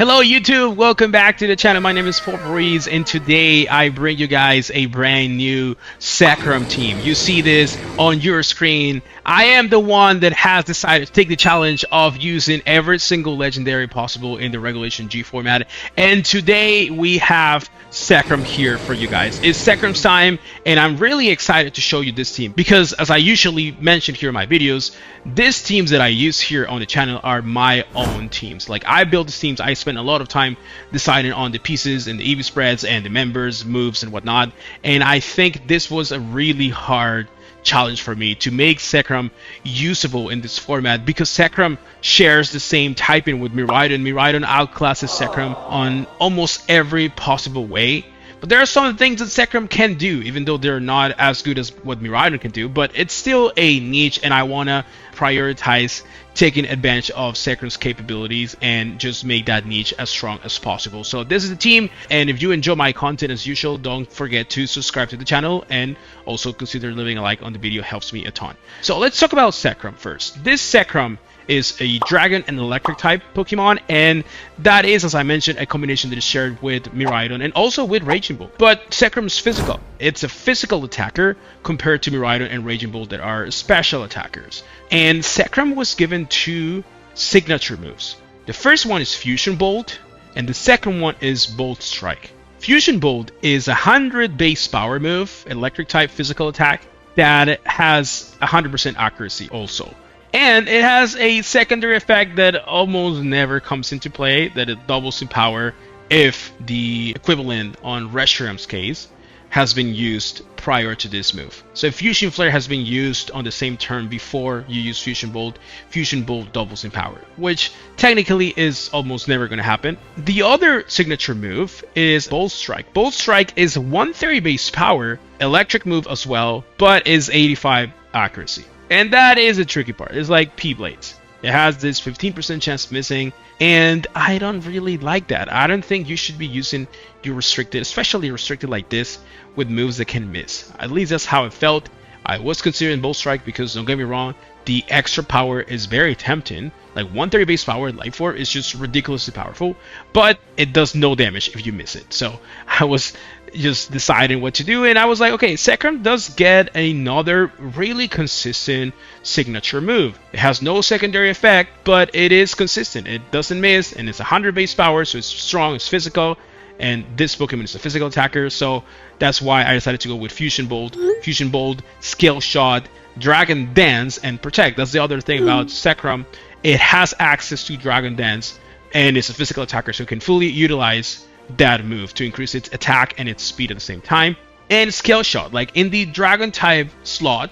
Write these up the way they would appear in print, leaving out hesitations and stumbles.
Hello YouTube, welcome back to the channel. My name is Breeze, and today I bring you guys a brand new Zekrom team. You see this on your screen. I am the one that has decided to take the challenge of using every single legendary possible in the Regulation G format, and today we have Zekrom here for you guys. It's Zekrom's time, and I'm really excited to show you this team because, as I usually mention here in my videos, these teams that I use here on the channel are my own teams. Like, I build these teams, I spend a lot of time deciding on the pieces and the EV spreads and the members, moves and whatnot, and I think this was a really hard challenge for me to make Zekrom usable in this format because Zekrom shares the same typing with Miraidon. Miraidon outclasses Zekrom on almost every possible way. But there are some things that Zekrom can do, even though they're not as good as what Miraidon can do. But it's still a niche, and I want to prioritize taking advantage of Zekrom's capabilities and just make that niche as strong as possible. So this is the team, and if you enjoy my content as usual, don't forget to subscribe to the channel and also consider leaving a like on the video. Helps me a ton. So let's talk about Zekrom first. This Zekrom is a dragon and electric type Pokemon, and that is, as I mentioned, a combination that is shared with Miraidon and also with Raging Bull. But Zekrom's physical. It's a physical attacker compared to Miraidon and Raging Bull that are special attackers. And Zekrom was given two signature moves. The first one is Fusion Bolt, and the second one is Bolt Strike. Fusion Bolt is a 100 base power move, electric type physical attack, that has 100% accuracy also. And it has a secondary effect that almost never comes into play, that it doubles in power if the equivalent on Reshram's case has been used prior to this move. So if Fusion Flare has been used on the same turn before you use Fusion Bolt doubles in power, which technically is almost never going to happen. The other signature move is Bolt Strike. Bolt Strike is 130 base power, electric move as well, but is 85 accuracy. And that is a tricky part. It's like P-Blades. It has this 15% chance of missing, and I don't really like that. I don't think you should be using your restricted, especially restricted like this, with moves that can miss. At least that's how it felt. I was considering Bolt Strike because, don't get me wrong, the extra power is very tempting. Like 130 base power in Life Orb is just ridiculously powerful, but it does no damage if you miss it. So I was just deciding what to do, and I was like, okay, Zekrom does get another really consistent signature move. It has no secondary effect, but it is consistent. It doesn't miss, and it's 100 base power, so it's strong, it's physical, and this Pokemon is a physical attacker, so that's why I decided to go with Fusion Bolt, Skill Shot, Dragon Dance, and Protect. That's the other thing about Zekrom. It has access to Dragon Dance, and it's a physical attacker, so it can fully utilize that move to increase its attack and its speed at the same time. And Skill Shot, like in the Dragon type slot,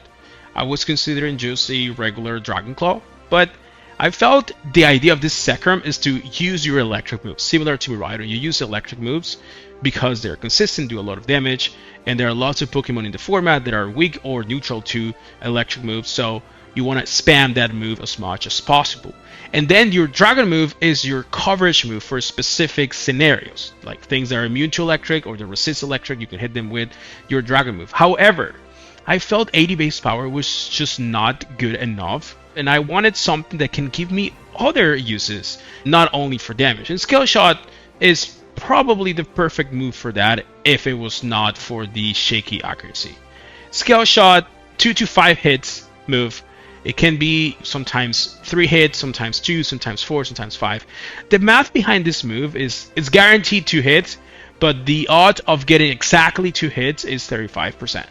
I was considering just a regular Dragon Claw, but I felt the idea of this Zekrom is to use your electric moves. Similar to Miraidon, you use electric moves because they're consistent, do a lot of damage, and there are lots of Pokemon in the format that are weak or neutral to electric moves, so you want to spam that move as much as possible. And then your Dragon move is your coverage move for specific scenarios, like things that are immune to electric or that resist electric. You can hit them with your Dragon move. However, I felt 80 base power was just not good enough, and I wanted something that can give me other uses, not only for damage. And Skill Shot is probably the perfect move for that if it was not for the shaky accuracy. Skill Shot, 2 to 5 hits move. It can be sometimes 3 hits, sometimes 2, sometimes 4, sometimes 5. The math behind this move is it's guaranteed 2 hits, but the odds of getting exactly 2 hits is 35%.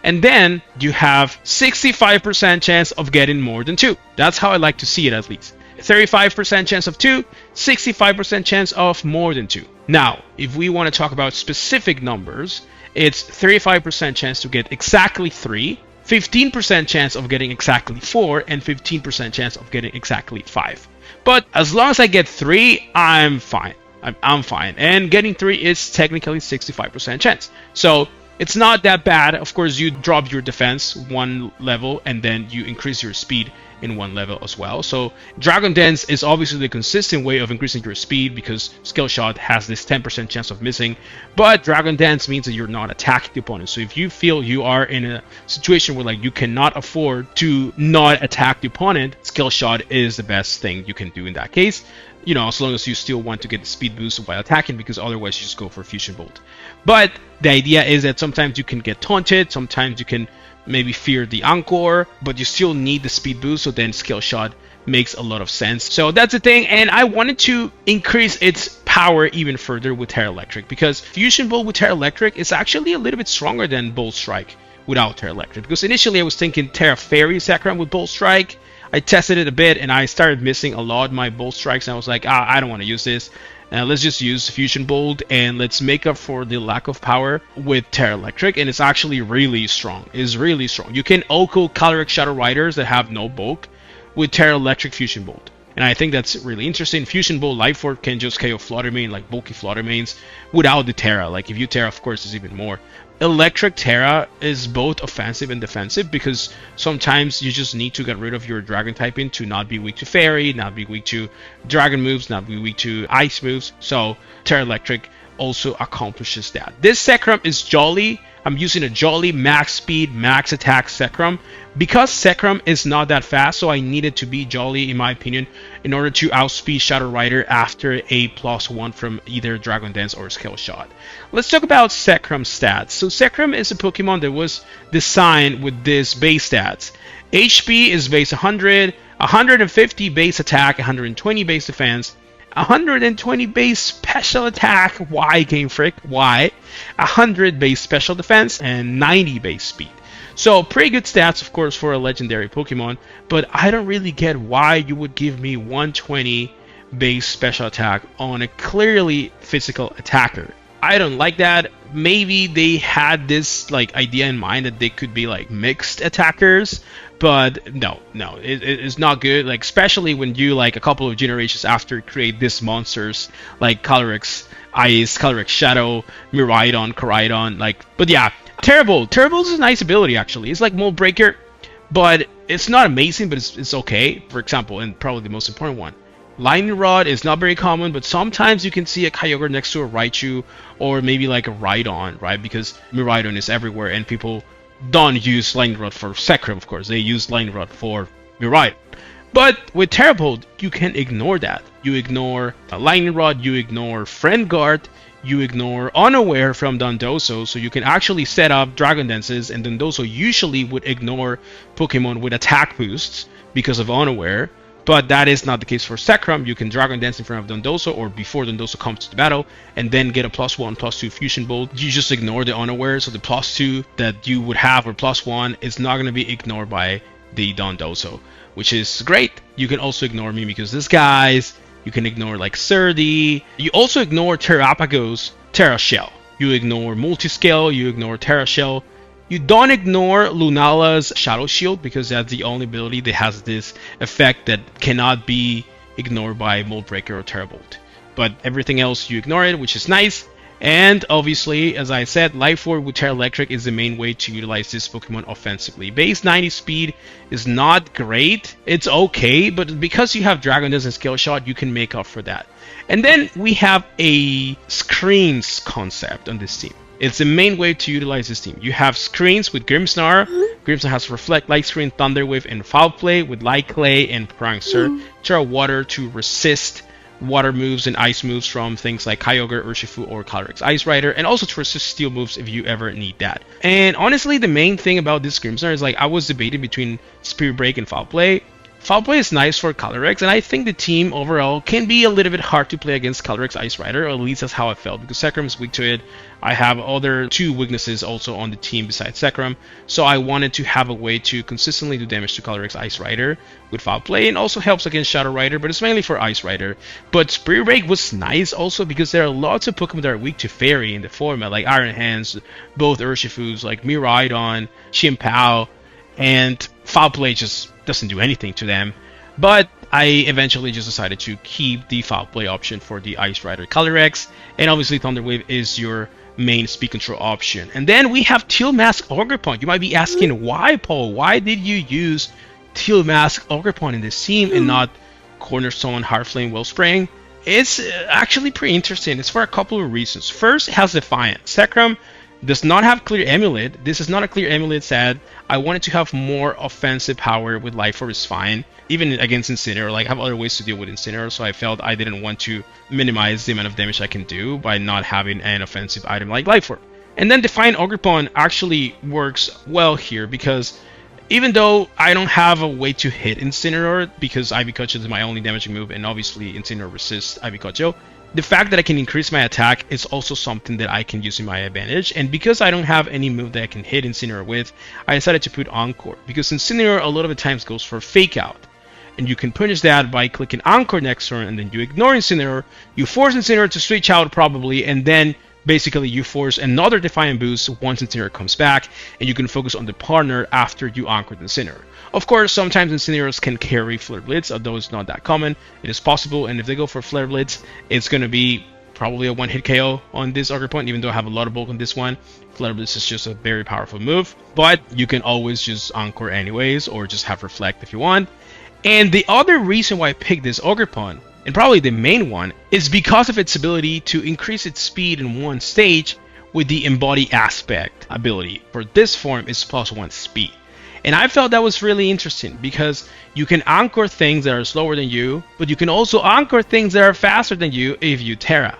And then you have 65% chance of getting more than 2. That's how I like to see it, at least. 35% chance of 2, 65% chance of more than 2. Now, if we want to talk about specific numbers, it's 35% chance to get exactly 3, 15% chance of getting exactly 4, and 15% chance of getting exactly 5. But as long as I get 3, I'm fine. I'm fine. And getting 3 is technically 65% chance. So it's not that bad. Of course, you drop your defense 1 level and then you increase your speed in one level as well. So Dragon Dance is obviously the consistent way of increasing your speed because Skill Shot has this 10% chance of missing, but Dragon Dance means that you're not attacking the opponent. So if you feel you are in a situation where like you cannot afford to not attack the opponent, Skill Shot is the best thing you can do in that case. You know, as long as you still want to get the speed boost while attacking, because otherwise you just go for Fusion Bolt. But the idea is that sometimes you can get taunted, sometimes you can maybe fear the Encore, but you still need the speed boost, so then Skill Shot makes a lot of sense. So that's the thing, and I wanted to increase its power even further with Terra Electric, because Fusion Bolt with Terra Electric is actually a little bit stronger than Bolt Strike without Terra Electric. Because initially I was thinking Terra Fairy Zekrom with Bolt Strike. I tested it a bit and I started missing a lot of my Bolt Strikes, and I was like, I don't want to use this. Let's just use Fusion Bolt and let's make up for the lack of power with Terra Electric, and it's actually really strong. It's really strong. You can OHKO Calyrex Shadow Riders that have no bulk with Terra Electric Fusion Bolt. And I think that's really interesting. Fusion Bolt Life Orb can just KO Flutter Mane, like bulky Flutter Manes, without the Terra. Like if you Terra, of course, is even more. Electric Terra is both offensive and defensive, because sometimes you just need to get rid of your Dragon typing to not be weak to Fairy, not be weak to Dragon moves, not be weak to Ice moves. So Terra Electric also accomplishes that. This Zekrom is Jolly. I'm using a Jolly max speed, max attack Zekrom. Because Zekrom is not that fast, so I needed to be Jolly, in my opinion, in order to outspeed Shadow Rider after a +1 from either Dragon Dance or Skill Shot. Let's talk about Zekrom's stats. So Zekrom is a Pokemon that was designed with this base stats. HP is base 100, 150 base attack, 120 base defense, 120 base special attack, why Game Freak, why? 100 base special defense, and 90 base speed. So pretty good stats, of course, for a legendary Pokemon, but I don't really get why you would give me 120 base special attack on a clearly physical attacker. I don't like that. Maybe they had this like idea in mind that they could be like mixed attackers, but no, it's not good. Like especially when you like a couple of generations after create these monsters like Calyrex Ice, Calyrex Shadow, Miraidon, Koraidon, like. But yeah, Teravolt. Teravolt is a nice ability actually. It's like Mold Breaker, but it's not amazing, but it's okay. For example, and probably the most important one, Lightning Rod is not very common, but sometimes you can see a Kyogre next to a Raichu, or maybe like a Rhydon, right? Because Miraidon is everywhere, and people don't use Lightning Rod for Zekrom, of course. They use Lightning Rod for Miraidon. But with Teravolt, you can ignore that. You ignore a Lightning Rod, you ignore Friend Guard, you ignore Unaware from Dondoso, so you can actually set up Dragon Dances, and Dondoso usually would ignore Pokemon with attack boosts because of Unaware. But that is not the case for Zekrom. You can Dragon Dance in front of Dondoso or before Dondoso comes to the battle, and then get a +1, +2 Fusion Bolt. You just ignore the Unaware, so the +2 that you would have or +1 is not going to be ignored by the Dondoso, which is great. You can also ignore me because this guys. You can ignore like Surdy. You also ignore Terrapago's Terra Shell. You ignore Multiscale. You ignore Terra Shell. You don't ignore Lunala's Shadow Shield because that's the only ability that has this effect that cannot be ignored by Mold Breaker or Teravolt. But everything else you ignore it, which is nice. And obviously, as I said, Life Orb with Terra Electric is the main way to utilize this Pokemon offensively. Base 90 speed is not great. It's okay, but because you have Dragon Dance and Skill Shot, you can make up for that. And then we have a screens concept on this team. It's the main way to utilize this team. You have screens with Grimmsnarl. Grimmsnarl has Reflect, Light Screen, Thunder Wave, and Foul Play with Light Clay and Prankster. Terra Water to resist water moves and ice moves from things like Kyogre, Urshifu, or Calyrex Ice Rider, and also to resist steel moves if you ever need that. And honestly, the main thing about this Grimmsnarl is like I was debating between Spirit Break and Foul Play. Foul Play is nice for Calyrex, and I think the team overall can be a little bit hard to play against Calyrex Ice Rider, or at least that's how I felt, because Zekrom is weak to it. I have other two weaknesses also on the team besides Zekrom, so I wanted to have a way to consistently do damage to Calyrex Ice Rider with Foul Play, and also helps against Shadow Rider, but it's mainly for Ice Rider. But Spirit Break was nice also because there are lots of Pokemon that are weak to Fairy in the format, like Iron Hands, both Urshifus, like Miraidon, Chimpao, and Foul Play just doesn't do anything to them. But I eventually just decided to keep the Foul Play option for the Ice Rider Calyrex, and obviously Thunder Wave is your main speed control option. And then we have Teal Mask Ogre Punk. You might be asking why, Paul? Why did you use Teal Mask Ogerpon in this team and not Cornerstone Heartflame Wellspring, it's actually pretty interesting. It's for a couple of reasons. First, it has Defiant. Zekrom does not have Clear Amulet. This is not a Clear Amulet set. I wanted to have more offensive power with Life Orb is fine. Even against Incineroar, like I have other ways to deal with Incineroar, so I felt I didn't want to minimize the amount of damage I can do by not having an offensive item like Life Orb. And then Defiant Ogerpon actually works well here because even though I don't have a way to hit Incineroar because Ivy Cudgel is my only damaging move and obviously Incineroar resists Ivy Cudgel, the fact that I can increase my attack is also something that I can use in my advantage. And because I don't have any move that I can hit Incineroar with, I decided to put Encore because Incineroar a lot of the times goes for Fake Out. And you can punish that by clicking Encore next turn and then you ignore Incineroar, you force Incineroar to switch out probably, and then basically you force another Defiant boost once Incineroar comes back, and you can focus on the partner after you Anchored Incineroar. Of course, sometimes Incineroars can carry Flare Blitz, although it's not that common. It is possible, and if they go for Flare Blitz, it's going to be probably a one-hit KO on this Ogerpon, even though I have a lot of bulk on this one. Flare Blitz is just a very powerful move, but you can always just Encore anyways, or just have Reflect if you want. And the other reason why I picked this Ogerpon, and probably the main one, is because of its ability to increase its speed in one stage with the Embody Aspect ability. For this form, it's +1 speed. And I felt that was really interesting because you can Anchor things that are slower than you, but you can also Anchor things that are faster than you if you Terra.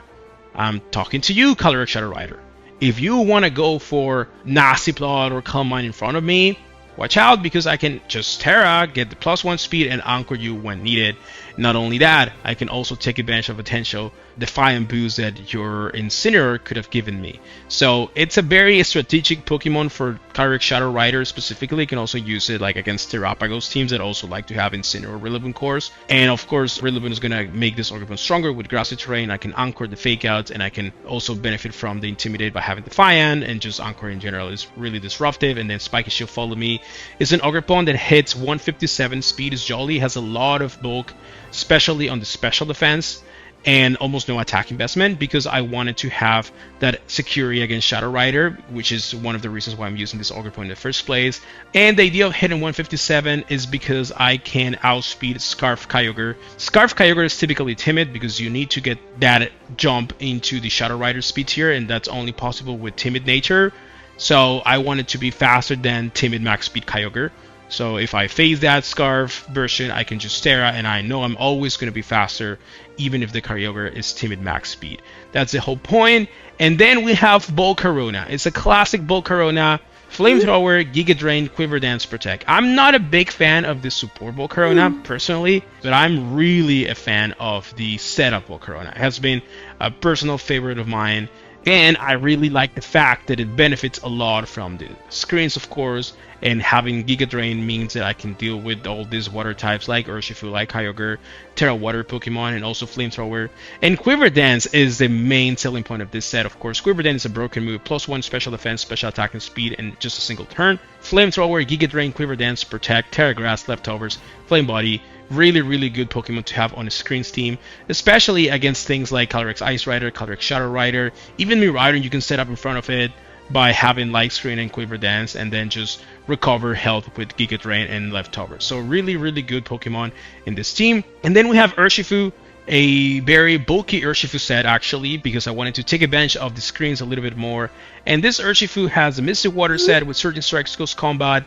I'm talking to you, Calyrex Shadow Rider. If you want to go for Nasty Plot or Calm Mind in front of me, watch out because I can just Terra, get the +1 speed, and Anchor you when needed. Not only that, I can also take advantage of potential Defiant boost that your Incineroar could have given me. So it's a very strategic Pokemon for Calyrex Shadow Rider specifically. You can also use it like against Terapagos teams that also like to have Incineroar relevant cores. And of course, relevant is going to make this Ogerpon stronger with grassy terrain. I can Anchor the Fake Outs, and I can also benefit from the Intimidate by having Defiant, and just Anchor in general is really disruptive. And then Spiky Shield Follow Me is an Ogerpon that hits 157, speed is jolly, has a lot of bulk, especially on the special defense, and almost no attack investment because I wanted to have that security against Shadow Rider, which is one of the reasons why I'm using this Ogerpon in the first place. And the idea of hitting 157 is because I can outspeed Scarf Kyogre. Scarf Kyogre is typically timid because you need to get that jump into the Shadow Rider speed tier, and that's only possible with timid nature. So I wanted to be faster than timid max speed Kyogre. So if I phase that Scarf version, I can just Terra, and I know I'm always going to be faster, even if the Kyogre is timid max speed. That's the whole point. And then we have Volcarona. It's a classic Volcarona. Flamethrower, Giga Drain, Quiver Dance, Protect. I'm not a big fan of the support Volcarona personally, but I'm really a fan of the setup Volcarona. It has been a personal favorite of mine. And I really like the fact that it benefits a lot from the screens, of course, and having Giga Drain means that I can deal with all these water types like Urshifu, like Kyogre, Terra Water Pokemon, and also Flamethrower. And Quiver Dance is the main selling point of this set, of course. Quiver Dance is a broken move, +1 special defense, special attack, and speed in just a single turn. Flamethrower, Giga Drain, Quiver Dance, Protect, Terra Grass, Leftovers, Flame Body. Really good Pokemon to have on a screens team, especially against things like Calyrex Ice Rider, Calyrex Shadow Rider, even Miraidon you can set up in front of it by having Light Screen and Quiver Dance, and then just recover health with Giga Drain and Leftovers. So really good Pokemon in this team. And then we have Urshifu, a very bulky Urshifu set actually, because I wanted to take advantage of the screens a little bit more. And this Urshifu has a Mystic Water set with Surging Strike, Ghost Combat,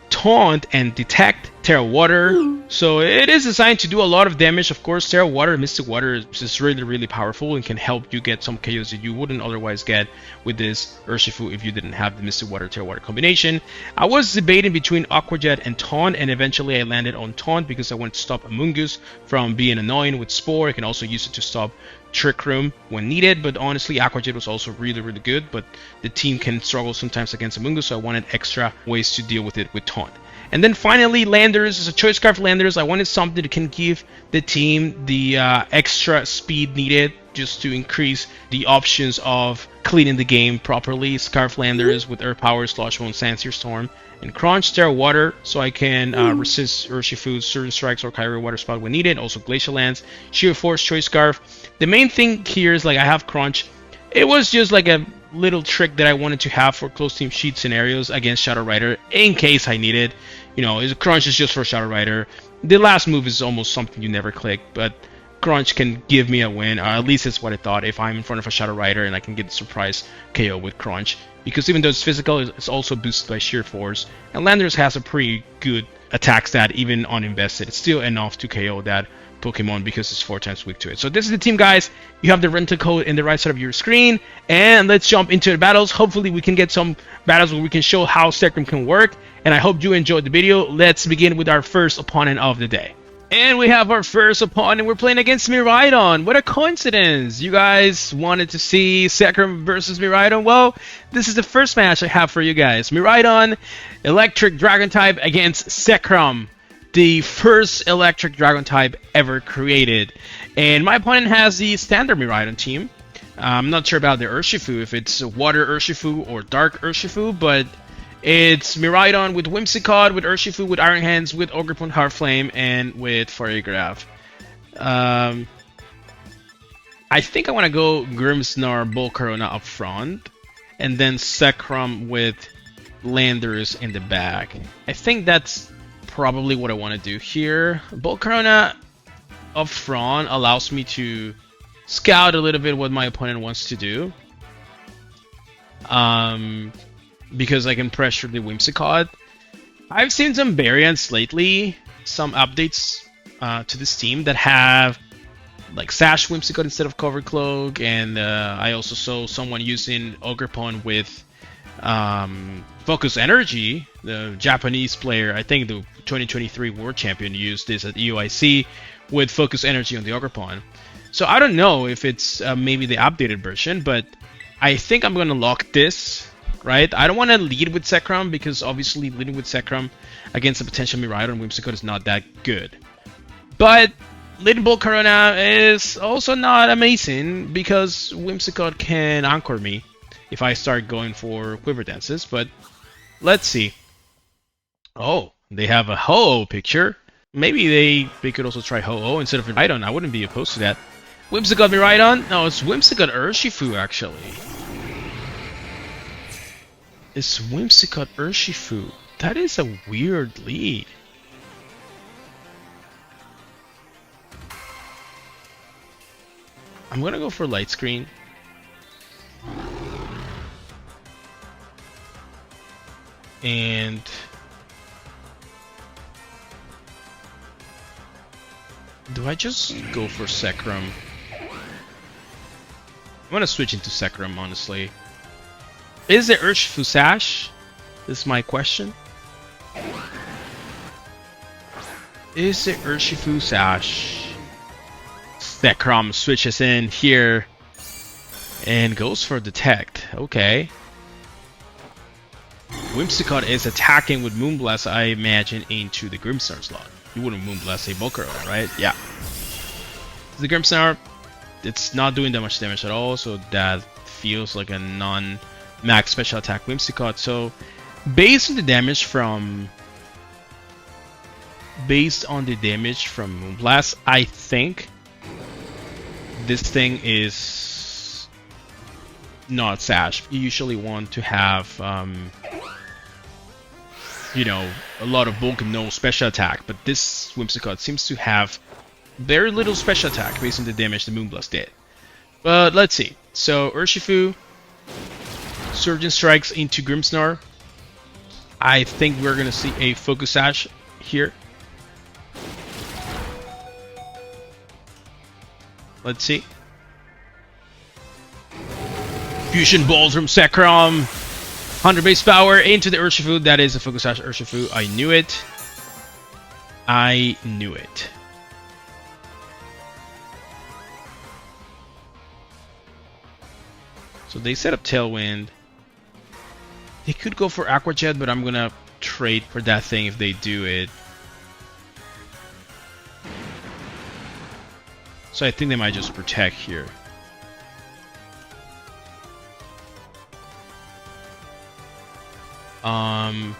Taunt, and Detect, Terra Water. So it is designed to do a lot of damage. Of course, Terra Water, Mystic Water is just really powerful and can help you get some KOs that you wouldn't otherwise get with this Urshifu if you didn't have the Mystic Water, Terra Water combination. I was debating between Aqua Jet and Taunt, and eventually I landed on Taunt because I wanted to stop Amoonguss from being annoying with Spore. I can also use it to stop Trick Room when needed, but honestly Aqua Jet was also really good, but the team can struggle sometimes against Amoonguss, so I wanted extra ways to deal with it with Taunt. And then finally, Landers is a Choice Scarf Landers. I wanted something that can give the team the extra speed needed just to increase the options of cleaning the game properly. Scarf Landers with Earth Power, Slush Moon, Sandsear Storm, and Crunch, Terra Water, so I can resist Urshifu's Surging Strikes or Kyogre Water Spout when needed. Also Glacial Lance, Sheer Force, Choice Scarf. The main thing here is like I have Crunch. It was just like a little trick that I wanted to have for close team sheet scenarios against Shadow Rider in case I need it. You know, Crunch is just for Shadow Rider. The last move is almost something you never click, but Crunch can give me a win, or at least that's what I thought, if I'm in front of a Shadow Rider and I can get the surprise KO with Crunch. Because even though it's physical, it's also boosted by Sheer Force. And Landorus has a pretty good attack stat, even uninvested. It's still enough to KO that Pokemon because it's 4 times weak to it. So this is the team, guys. You have the rental code in the right side of your screen. And let's jump into the battles. Hopefully we can get some battles where we can show how Zekrom can work. And I hope you enjoyed the video. Let's begin with our first opponent of the day. And we have our first opponent. We're playing against Miraidon. What a coincidence. You guys wanted to see Zekrom versus Miraidon. Well, this is the first match I have for you guys. Miraidon, Electric Dragon type against Zekrom, the first Electric Dragon type ever created. And my opponent has the standard Miraidon team. I'm not sure about the Urshifu, if it's Water Urshifu or Dark Urshifu, but it's Miraidon with Whimsicott, with Urshifu, with Iron Hands, with Ogerpon Heartflame, and with Farigiraf. I think I want to go Grimmsnarl, Volcarona up front, and then Zekrom with Landorus in the back. I think that's probably what I want to do here. Volcarona up front allows me to scout a little bit what my opponent wants to do. Because I can pressure the Whimsicott. I've seen some variants lately, some updates to this team that have like Sash Whimsicott instead of Cover Cloak, and I also saw someone using Ogerpon with Focus Energy. The Japanese player, I think the 2023 World Champion, used this at UIC with Focus Energy on the Ogerpon. So I don't know if it's maybe the updated version, but I think I'm going to lock this. Right? I don't want to lead with Zekrom because obviously leading with Zekrom against a potential Miraidon Whimsicott is not that good. But leading Volcarona is also not amazing because Whimsicott can anchor me if I start going for Quiver Dances. But let's see. Oh, they have a Ho-Oh picture. Maybe they could also try Ho-Oh instead of Miraidon. I wouldn't be opposed to that. Whimsicott Miraidon? No, it's Whimsicott Urshifu actually. It's Whimsicott Urshifu. That is a weird lead. I'm gonna go for Light Screen. And do I just go for Zekrom? I'm gonna switch into Zekrom, honestly. Is it Urshifu Sash? Is my question. Is it Urshifu Sash? Zekrom switches in here and goes for Detect. Okay. Whimsicott is attacking with Moonblast, I imagine, into the Grimmsnarl slot. You wouldn't Moonblast a Volcarona, right? Yeah. The Grimmsnarl, it's not doing that much damage at all, so that feels like a non-max special attack Whimsicott. So, based on the damage from Moonblast, I think this thing is not Sash. You usually want to have, you know, a lot of bulk and no special attack, but this Whimsicott seems to have very little special attack based on the damage the Moonblast did. But let's see. So Urshifu, Surgeon Strikes into Grimmsnarl. I think we're gonna see a Focus Sash here. Let's see. Fusion Balls from Zekrom. 100 base power into the Urshifu. That is a Focus Sash Urshifu. I knew it. I knew it. So they set up Tailwind. They could go for Aqua Jet, but I'm gonna trade for that thing if they do it. So I think they might just protect here. I'm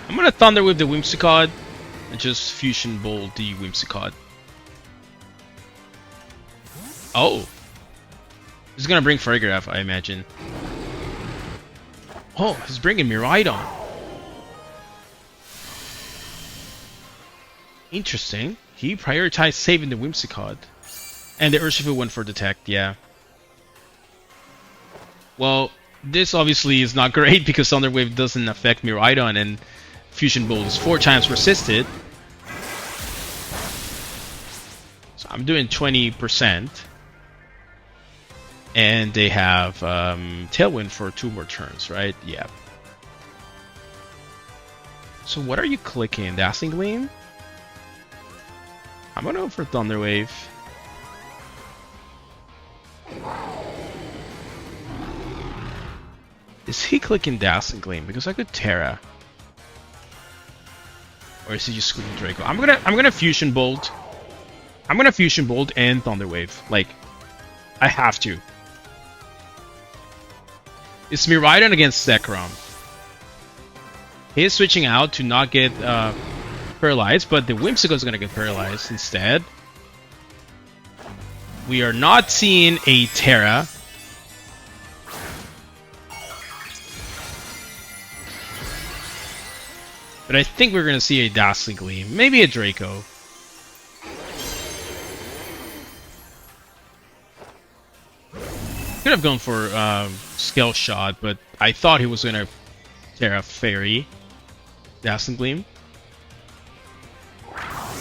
gonna Thunder with the Whimsicott and just Fusion Bolt the Whimsicott. Oh! He's gonna bring Farigiraf, I imagine. Oh, he's bringing Miraidon. Interesting. He prioritized saving the Whimsicott. And the Urshifu went for Detect, yeah. Well, this obviously is not great because Thunder Wave doesn't affect Miraidon and Fusion Bolt is 4 times resisted. So I'm doing 20%. And they have Tailwind for 2 more turns, right? Yeah. So what are you clicking? Dazzling Gleam? I'm gonna go for Thunder Wave. Is he clicking Dazzling Gleam? Because I could Terra. Or is he just clicking Draco? I'm gonna Fusion Bolt. I'm gonna Fusion Bolt and Thunder Wave. Like, I have to. It's Miraidon against Zekrom. He is switching out to not get paralyzed, but the Whimsicott is gonna get paralyzed instead. We are not seeing a Terra. But I think we're going to see a Dazzling Gleam. Maybe a Draco. Could have gone for Scale Shot, but I thought he was going to Terra Fairy. Dazzling Gleam.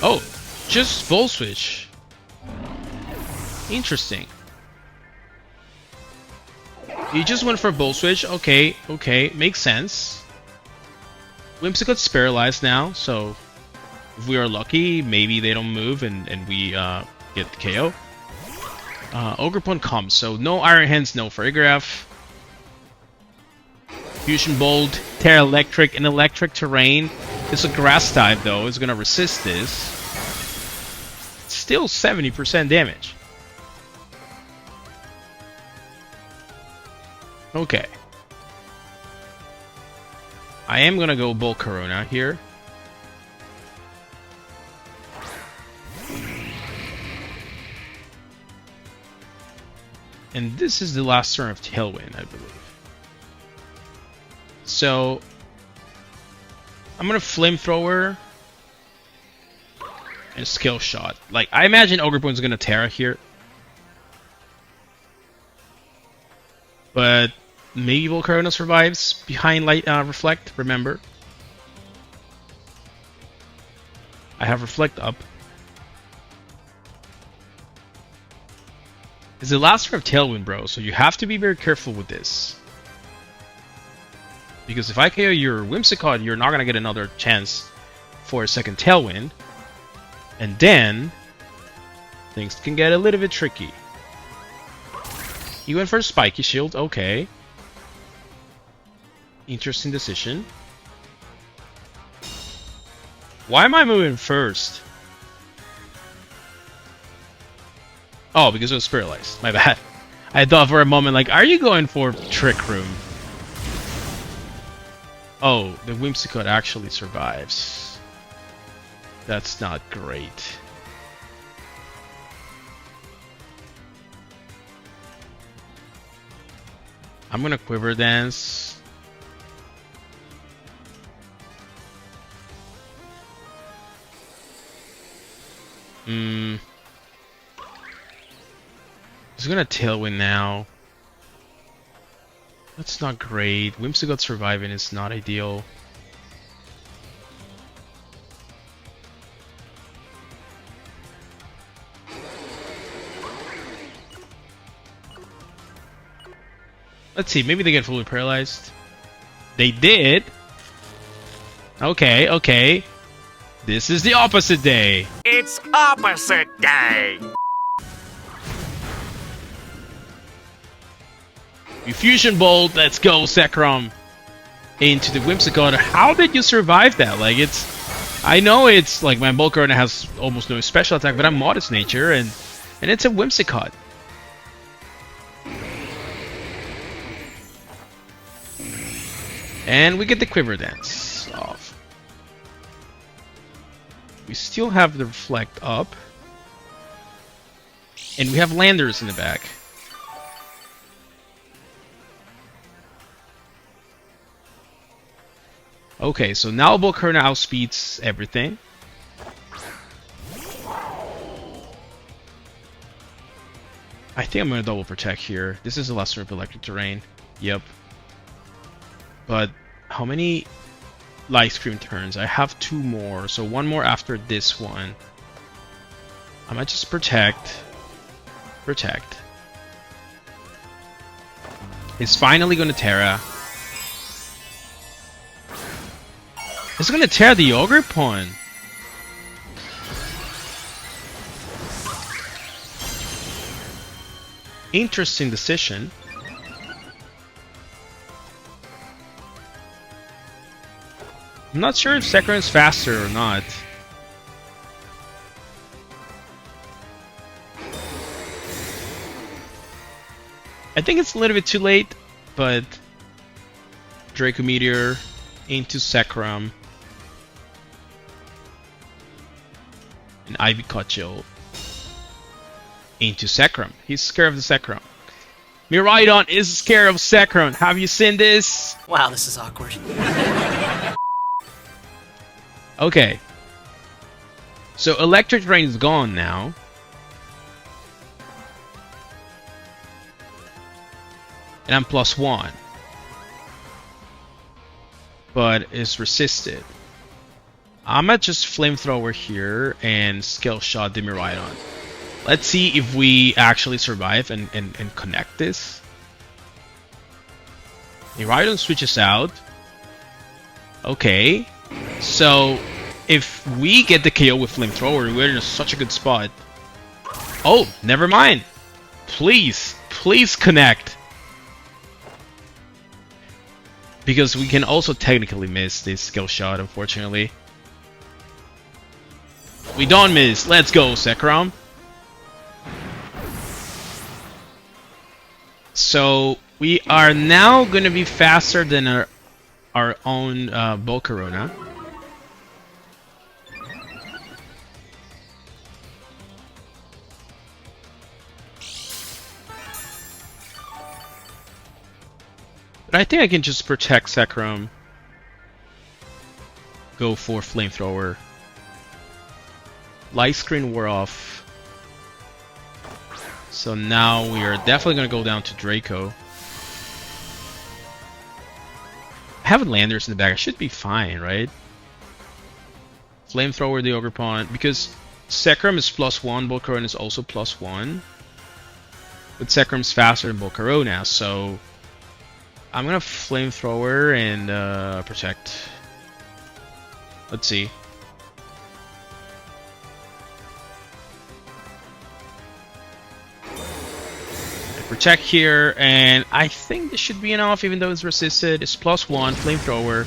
Oh, just Volt Switch. Interesting. He just went for Volt Switch. Okay, okay, makes sense. Whimsicott's paralyzed now, so if we are lucky, maybe they don't move and we get the KO. Ogerpon comes, so no Iron Hands, no Farigiraf. Fusion Bolt, Terra Electric, and Electric Terrain. It's a Grass type though, it's gonna resist this. It's still 70% damage. Okay. I am gonna go Volcarona here. And this is the last turn of Tailwind, I believe. So I'm gonna Flamethrower and Skill Shot. Like, I imagine Ogerpon's gonna Terra here. But maybe Volcarona survives behind Light Reflect, remember. I have Reflect up. It's the last turn of Tailwind, bro, so you have to be very careful with this. Because if I KO your Whimsicott, you're not going to get another chance for a second Tailwind. And then, things can get a little bit tricky. He went for a Spiky Shield, okay. Interesting decision. Why am I moving first? Oh, because it was paralyzed. My bad. I thought for a moment, like, are you going for Trick Room? Oh, the Whimsicott actually survives. That's not great. I'm gonna Quiver Dance. He's gonna Tailwind now. That's not great. Whimsicott surviving is not ideal. Let's see, maybe they get fully paralyzed. They did. Okay, okay. This is the opposite day. It's opposite day. You Fusion Bolt, let's go, Zekrom. Into the Whimsicott. How did you survive that? Like, it's... I know it's like my Volcarona has almost no special attack, but I'm Modest Nature, and it's a Whimsicott. And we get the Quiver Dance off. We still have the Reflect up. And we have Landers in the back. Okay, so now Volcarona outspeeds everything. I think I'm gonna double protect here. This is a lesser of electric terrain. Yep. But how many light screen turns? I have 2 more, so 1 more after this one. I might just protect. Protect. It's finally gonna Terra. It's gonna tear the Ogre Pawn. Interesting decision. I'm not sure if Zekrom is faster or not. I think it's a little bit too late, but Draco Meteor into Zekrom. And Ivy Cudgel into Zekrom. He's scared of the Zekrom. Miraidon is scared of Zekrom. Have you seen this? Wow, this is awkward. Okay. So Electric Rain is gone now. And I'm +1. But it's resisted. I'm gonna just Flamethrower here and Skill Shot the Miraidon. Let's see if we actually survive and connect this. Miraidon switches out. Okay. So if we get the KO with Flamethrower, we're in such a good spot. Oh, never mind. Please connect. Because we can also technically miss this skill shot, unfortunately. We don't miss. Let's go, Zekrom. So we are now going to be faster than our own Volcarona. But I think I can just protect Zekrom. Go for Flamethrower. Light screen wore off. So now we are definitely going to go down to Draco. I have Landers in the back. I should be fine, right? Flamethrower the Ogre Pawn. Because Zekrom is +1, Volcarona is also +1. But Zekrom's faster than Volcarona, so I'm gonna Flamethrower and protect. Let's see. Protect here, and I think this should be enough, even though it's resisted. It's +1, Flamethrower.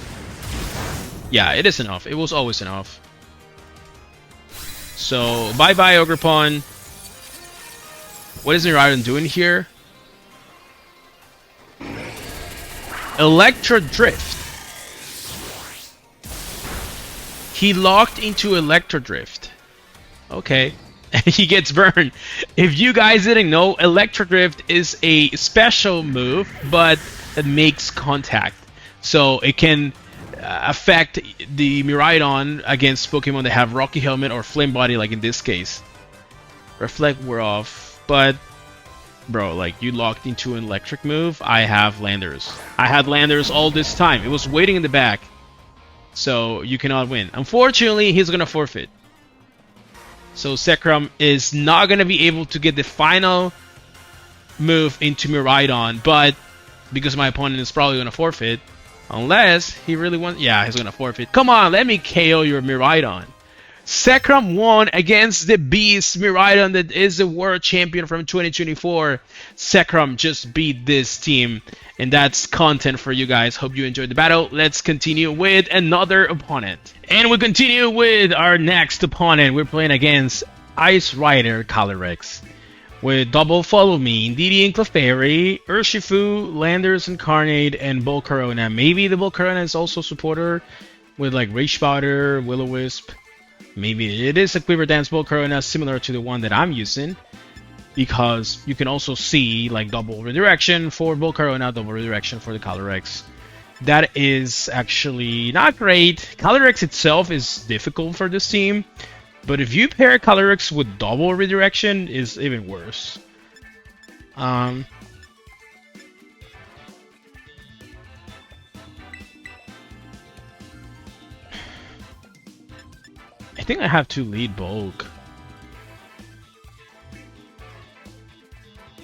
Yeah, it is enough. It was always enough. So, bye-bye, Ogre Pawn. What is Miraidon doing here? Electro Drift. He locked into Electro Drift. Okay. He gets burned. If you guys didn't know, Electro Drift is a special move, but it makes contact. So it can affect the Miraidon against Pokemon that have Rocky Helmet or Flame Body, like in this case. Reflect were off, but bro, like, you locked into an electric move. I have Landers. I had Landers all this time. It was waiting in the back. So you cannot win. Unfortunately, he's gonna forfeit. So Zekrom is not gonna be able to get the final move into Miraidon, but because my opponent is probably gonna forfeit, unless he really wants. Yeah, he's gonna forfeit. Come on, let me KO your Miraidon. Zekrom won against the beast Miraidon that is the world champion from 2024. Zekrom just beat this team, and that's content for you guys. Hope you enjoyed the battle. Let's continue with another opponent. And we continue with our next opponent. We're playing against Ice Rider Calyrex with double Follow Me, Indeedee and Clefairy, Urshifu, Landers Incarnate, and Volcarona. Maybe the Volcarona is also supporter with like Rage Powder, Will-O-Wisp. Maybe it is a Quiver Dance Volcarona similar to the one that I'm using, because you can also see like double redirection for Volcarona, double redirection for the Calyrex. That is actually not great. Calyrex itself is difficult for this team, but if you pair Calyrex with double redirection, is even worse. I think I have to lead bulk.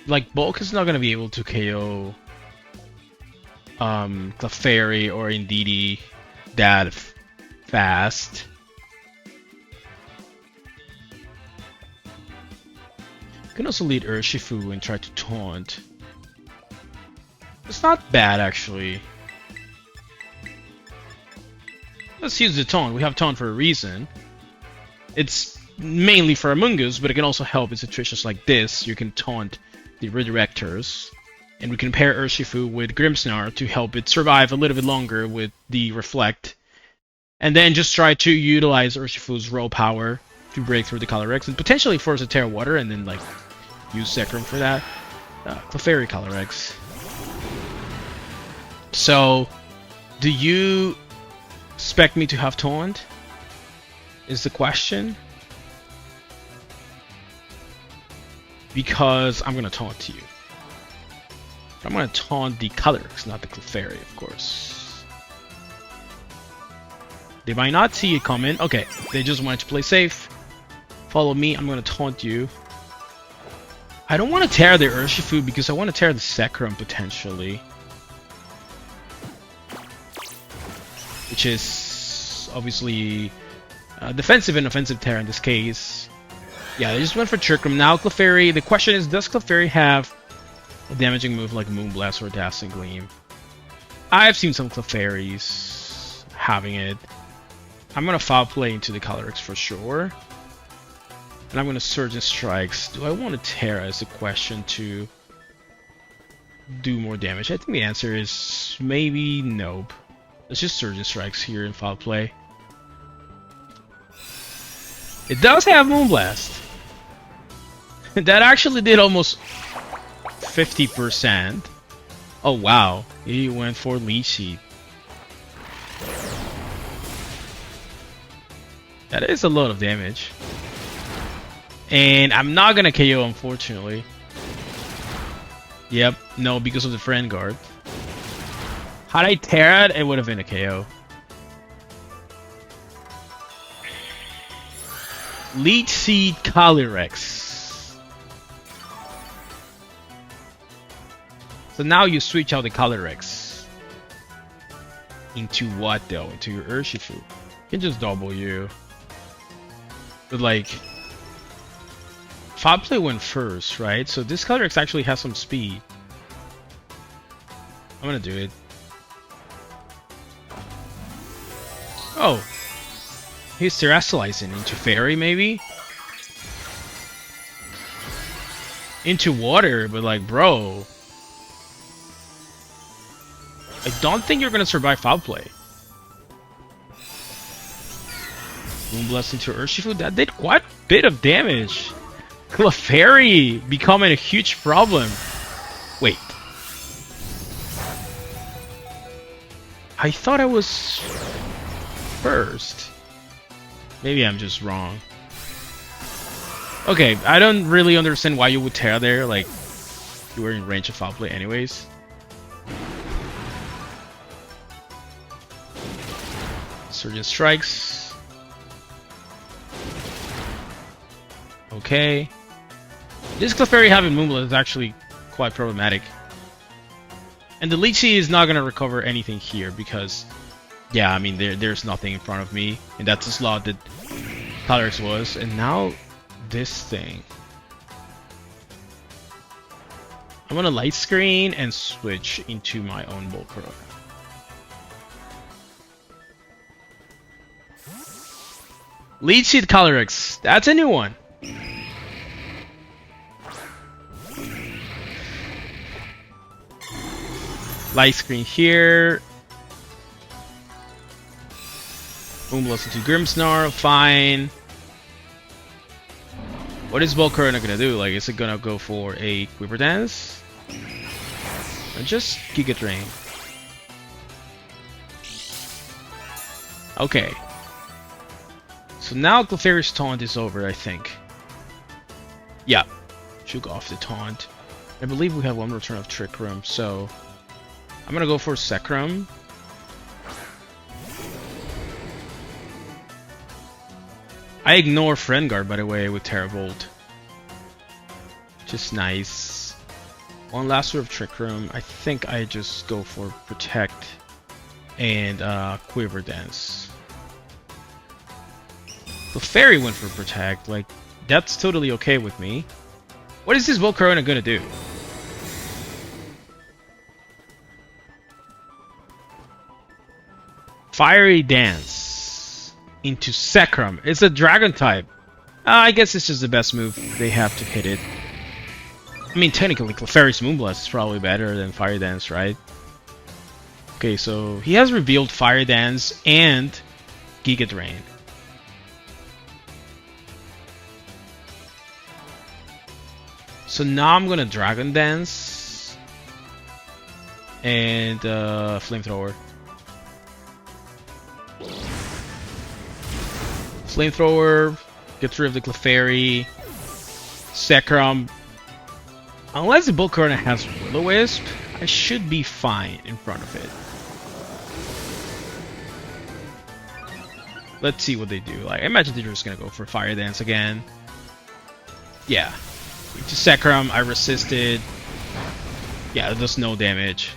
Like, bulk is not gonna be able to KO Clefairy or Indeedee that fast. You can also lead Urshifu and try to taunt. It's not bad, actually. Let's use the taunt. We have taunt for a reason. It's mainly for Amoonguss, but it can also help in situations like this. You can taunt the redirectors, and we can pair Urshifu with Grimmsnarl to help it survive a little bit longer with the Reflect, and then just try to utilize Urshifu's raw power to break through the Calyrex and potentially force a Terra Water, and then like use Zekrom for that. Clefairy Calyrex. So, do you expect me to have taunt? Is the question. Because I'm gonna taunt you. I'm gonna taunt the Calyrex, not the Clefairy, of course. They might not see it coming. Okay, they just wanted to play safe. Follow me, I'm gonna taunt you. I don't want to tear the Urshifu because I want to tear the Zekrom potentially. Which is obviously defensive and offensive tear in this case. Yeah, they just went for Zekrom. Now Clefairy, the question is, does Clefairy have a damaging move like Moonblast or Dazzling Gleam? I've seen some Clefairies having it. I'm gonna foul play into the Calyrex for sure. And I'm gonna Surge and Strikes. Do I want to Terra is the question to do more damage? I think the answer is maybe nope. Let's just Surge and Strikes here in foul play. It does have Moonblast. That actually did almost 50%. Oh wow, he went for Leech Seed. That is a lot of damage. And I'm not gonna KO, unfortunately. Yep, no, because of the Friend Guard. Had I Terra'd, it would have been a KO. Leech Seed Calyrex. So now you switch out the Calyrex. Into what though? Into your Urshifu. You can just double you. But like, foul play went first, right? So this Calyrex actually has some speed. I'm gonna do it. Oh. He's terrestrializing into Fairy, maybe? Into water, but like, bro. I don't think you're gonna survive foul play. Moonblast into Urshifu, that did quite a bit of damage. Clefairy becoming a huge problem. Wait. I thought I was first. Maybe I'm just wrong. Okay, I don't really understand why you would tear there, like, you were in range of foul play anyways. Surge and Strikes. Okay. This Clefairy having Moonblast is actually quite problematic. And the Leech Seed is not going to recover anything here because, yeah, I mean, there's nothing in front of me. And that's the slot that Calyrex was. And now, this thing. I'm going to Light Screen and switch into my own Volcarona. Leech Seed Calyrex. That's a new one. Light Screen here. Moonblast into Grimmsnarl. Fine. What is Volcarona gonna do? Like, is it gonna go for a Quiver Dance? Or just Giga Drain? Okay. So now Clefairy's taunt is over, I think. Yeah. Shook off the taunt. I believe we have one return of Trick Room, so I'm gonna go for Zekrom. I ignore Friend Guard, by the way, with Teravolt. Just nice. One last sort of Trick Room. I think I just go for Protect and Quiver Dance. The Fairy went for Protect. Like, that's totally okay with me. What is this Volcarona gonna do? Fiery Dance into Zekrom. It's a Dragon type. I guess it's just the best move they have to hit it. I mean, technically, Clefairy's Moonblast is probably better than Fire Dance, right? Okay, so he has revealed Fire Dance and Giga Drain. So now I'm gonna Dragon Dance and Flamethrower. Flamethrower gets rid of the Clefairy. Zekrom. Unless the Volcarona has Will-O-Wisp, I should be fine in front of it. Let's see what they do. Like, I imagine they're just gonna go for Fire Dance again. Yeah. To Zekrom, I resisted. Yeah, it does no damage.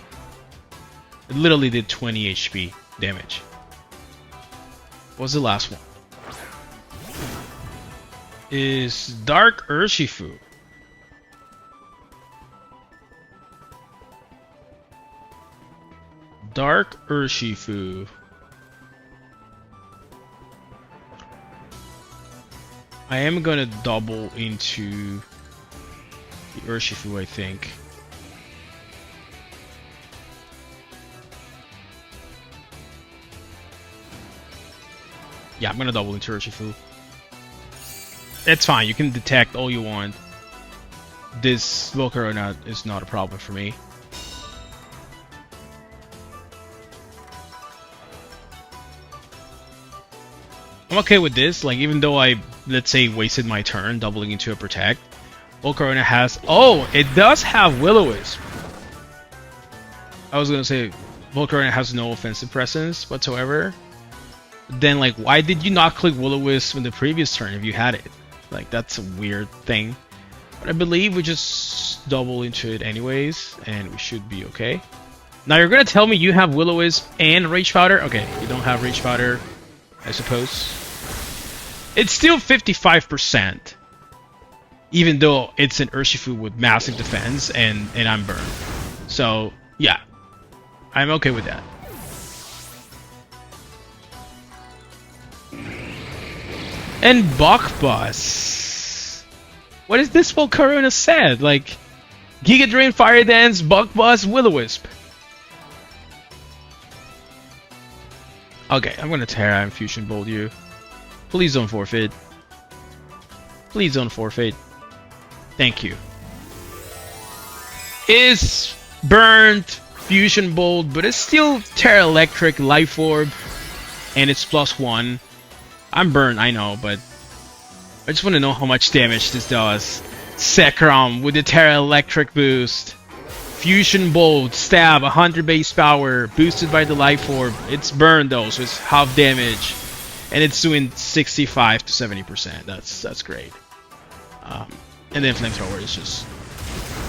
It literally did 20 HP damage. What was the last one? Is Dark Urshifu. Dark Urshifu. I am gonna double into the Urshifu, I think. Yeah, I'm gonna double into Urshifu. It's fine, you can detect all you want. This Volcarona is not a problem for me. I'm okay with this, like even though I, let's say, wasted my turn doubling into a Protect, Volcarona has... Oh, it does have Will-O-Wisp. I was gonna say, Volcarona has no offensive presence whatsoever. Then, like, why did you not click Will-O-Wisp in the previous turn if you had it? Like, that's a weird thing. But I believe we just double into it anyways, and we should be okay. Now, you're gonna tell me you have Will-O-Wisp and Rage Powder? Okay, you don't have Rage Powder, I suppose. It's still 55%. Even though it's an Urshifu with massive defense and I'm burned. So, yeah. I'm okay with that. And Buckbuzz. What is this Volcarona said? Like, Giga Drain, Fire Dance, Buckbuzz, Will-O-Wisp. Okay, I'm gonna Terra and Fusion Bolt you. Please don't forfeit. Please don't forfeit. Thank you. Is burned Fusion Bolt, but it's still Terra Electric, Life Orb, and it's +1. I'm burned, I know, but I just want to know how much damage this does. Zekrom with the Terra Electric boost. Fusion Bolt, stab, 100 base power, boosted by the Life Orb. It's burned though, so it's half damage. And it's doing 65 to 70%. That's great. And then Flamethrower is just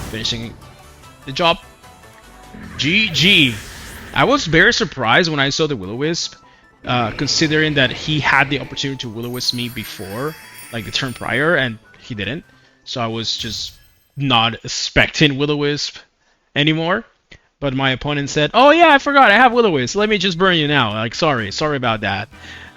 finishing the job. GG. I was very surprised when I saw the Will-O-Wisp, considering that he had the opportunity to Will-O-Wisp me before, like the turn prior, and he didn't. So I was just not expecting Will-O-Wisp anymore. But my opponent said, "Oh yeah, I forgot, I have Will-O-Wisp. Let me just burn you now." Like, sorry about that.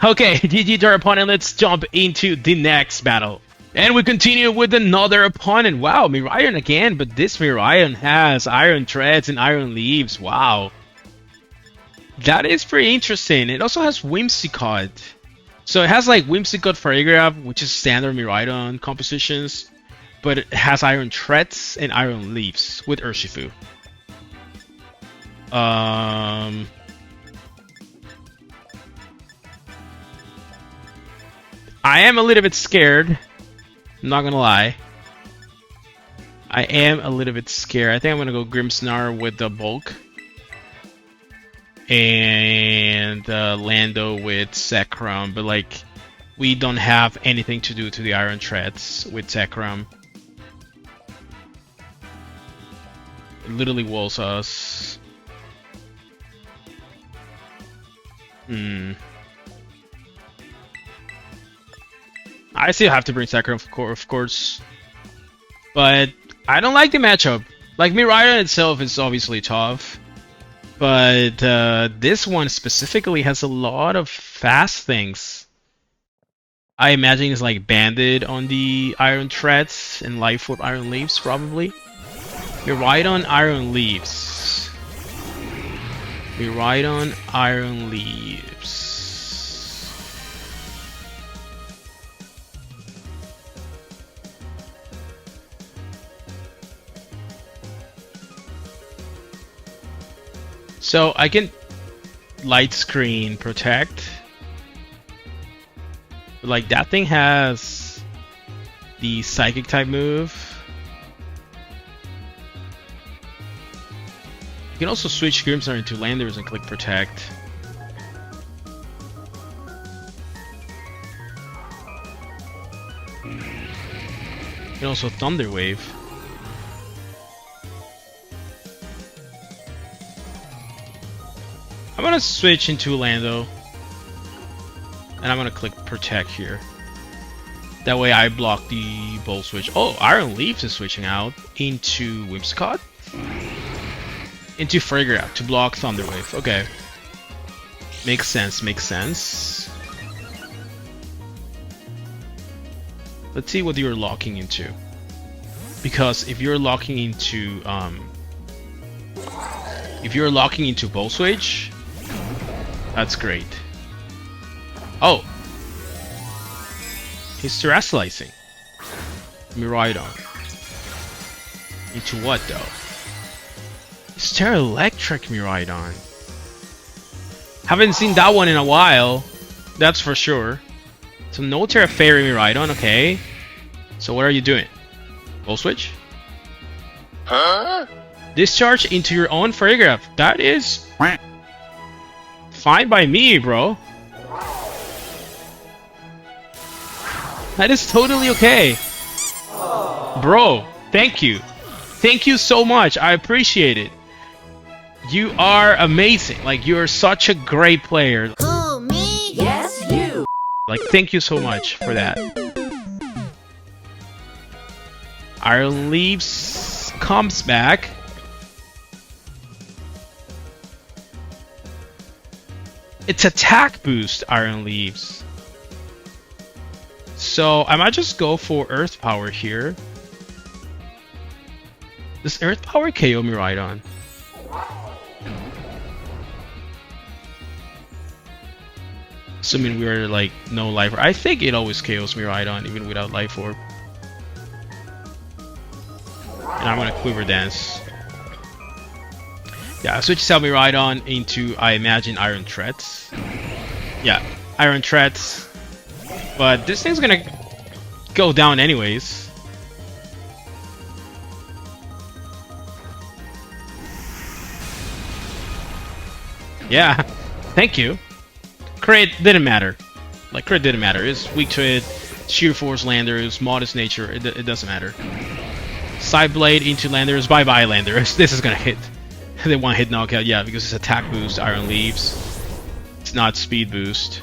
Okay, GG to our opponent. Let's jump into the next battle. And we continue with another opponent. Wow, Miraidon again, but this Miraidon has Iron Treads and Iron Leaves. Wow. That is pretty interesting. It also has Whimsicott. So it has like Whimsicott Paragraph, which is standard Miraidon compositions, but it has Iron Treads and Iron Leaves with Urshifu. I am a little bit scared. I'm not gonna lie. I am a little bit scared. I think I'm gonna go Grimmsnarl with the bulk. And Lando with Zekrom, but like we don't have anything to do to the Iron Threads with Zekrom. It literally walls us. I still have to bring Zekrom, of course. But I don't like the matchup. Like, Miraidon itself is obviously tough. But this one specifically has a lot of fast things. I imagine it's like banded on the Iron Threads and Life Orb Iron Leaves, probably. Miraidon Iron Leaves. Miraidon Iron Leaves. So I can light screen protect. But like that thing has the psychic type move. You can also switch Grimmsnarl into Landers and click protect. You can also Thunder Wave. I'm gonna switch into Lando, and I'm gonna click protect here. That way I block the Bolt Switch. Oh, Iron Leaves is switching out into Whimsicott, into Fragile to block Thunder Wave. Okay, makes sense. Makes sense. Let's see what you're locking into, because if you're locking into Bolt Switch, that's great. Oh! He's terrestrializing Miraidon. Into what though? It's Terra Electric Miraidon. Haven't seen that one in a while. That's for sure. So no Terra Fairy Miraidon, okay. So what are you doing? Bolt Switch? Huh? Discharge into your own Fragile. That is fine by me, bro. That is totally okay. Bro, thank you. Thank you so much. I appreciate it. You are amazing. Like, you are such a great player. Who, me? Yes, you. Like, thank you so much for that. Iron Leaves comes back. It's attack boost, Iron Leaves. So I might just go for Earth Power here. Does Earth Power KO Miraidon? Assuming we're like no life orb. I think it always KOs Miraidon even without life orb. And I'm gonna Quiver Dance. Yeah, I switch out Miraidon into, I imagine, Iron Threads. Yeah, Iron Threads. But this thing's gonna go down anyways. Yeah, thank you. Crit didn't matter. Like, crit didn't matter. It's weak to it. Sheer Force Landers, Modest Nature, it doesn't matter. Side Blade into Landers, bye-bye Landers. This is gonna hit. They one hit knockout, yeah, because it's attack boost, Iron Leaves. It's not speed boost.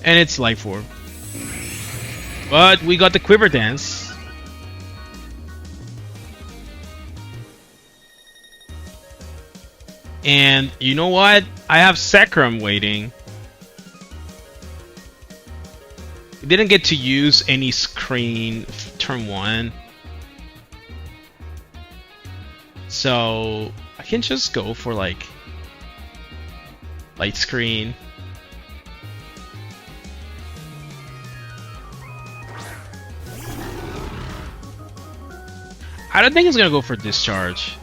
And it's life orb. But we got the Quiver Dance. And you know what? I have Zekrom waiting. We didn't get to use any screen turn 1. So I can just go for like light screen. I don't think it's gonna go for discharge.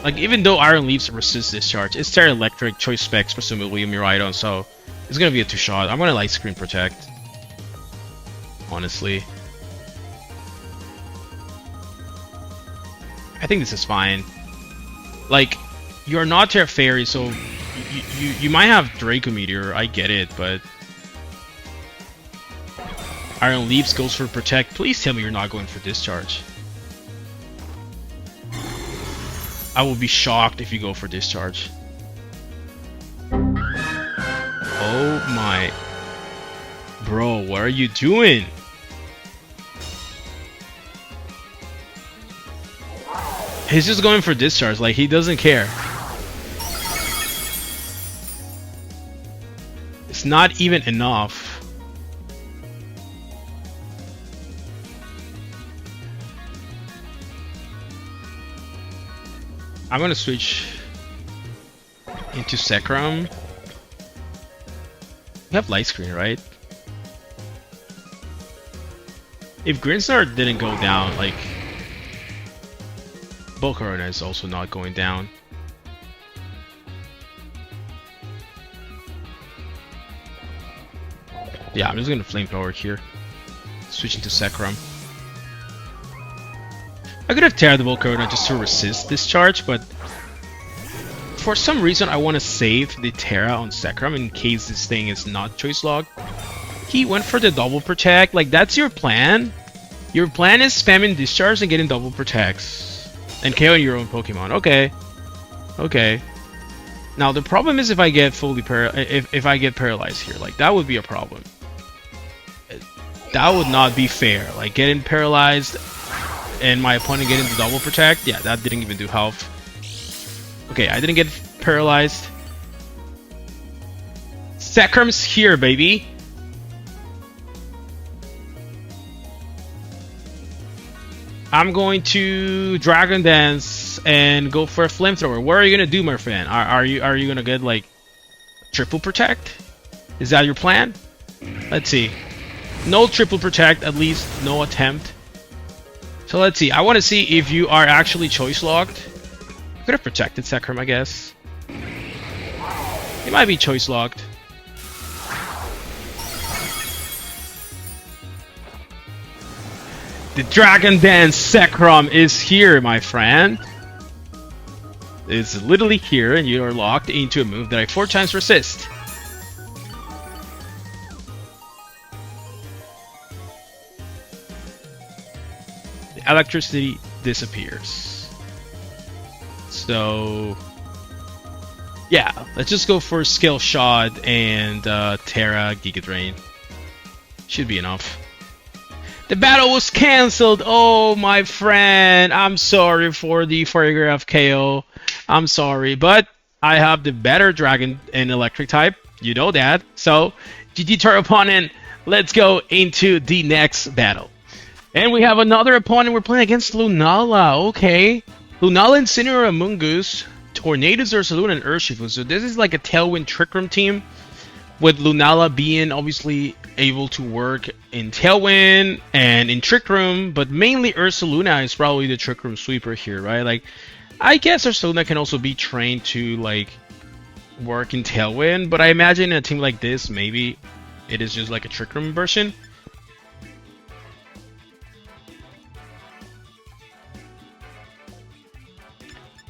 Like, even though Iron Leaves resist discharge, it's Terra Electric, choice specs presumably Miraidon, so It's gonna be a 2-shot. I'm gonna Light Screen Protect. Honestly. I think this is fine. Like, you're not Teferi, so you might have Draco Meteor, I get it, but Iron Leaps goes for Protect. Please tell me you're not going for Discharge. I will be shocked if you go for Discharge. Oh my... Bro, what are you doing? He's just going for Discharge, like he doesn't care. It's not even enough. I'm gonna switch into Zekrom. We have Light Screen, right? If Grinsnar didn't go down, like Volcarona is also not going down. Yeah, I'm just gonna Flamethrower here. Switching to Zekrom. I could have Terra the Volcarona just to resist this charge, but for some reason I want to save the Terra on Zekrom in case this thing is not choice locked. He went for the double protect. Like, that's your plan? Your plan is spamming Discharge and getting double protects. And KOing your own Pokemon. Okay. Okay. Now the problem is if I get fully if I get paralyzed here, like that would be a problem. That would not be fair. Like getting paralyzed and my opponent getting the double protect. Yeah, that didn't even do health. Okay, I didn't get paralyzed. Zekrom's here, baby. I'm going to Dragon Dance and go for a Flamethrower. What are you gonna do, my friend? Are you gonna get like triple protect? Is that your plan? Let's see. No triple protect, at least no attempt. So let's see. I want to see if you are actually choice locked. I could have protected Zekrom, I guess. You might be choice locked. The Dragon Dance Zekrom is here, my friend. It's literally here, and you are locked into a move that I 4 times resist. The electricity disappears. So, yeah, let's just go for Skill Shot and Terra Giga Drain. Should be enough. The battle was cancelled. Oh, my friend. I'm sorry for the choreograph KO. I'm sorry, but I have the better Dragon and Electric type. You know that. So, GG to our opponent. Let's go into the next battle. And we have another opponent. We're playing against Lunala. Okay. Lunala, Incineroar, Amoonguss, Tornadus, Ursaluna, and Urshifu. So this is like a Tailwind Trick Room team, with Lunala being obviously able to work in Tailwind and in Trick Room, but mainly Ursaluna is probably the Trick Room sweeper here, right? Like, I guess Ursaluna can also be trained to like work in Tailwind, but I imagine in a team like this, maybe it is just like a Trick Room version.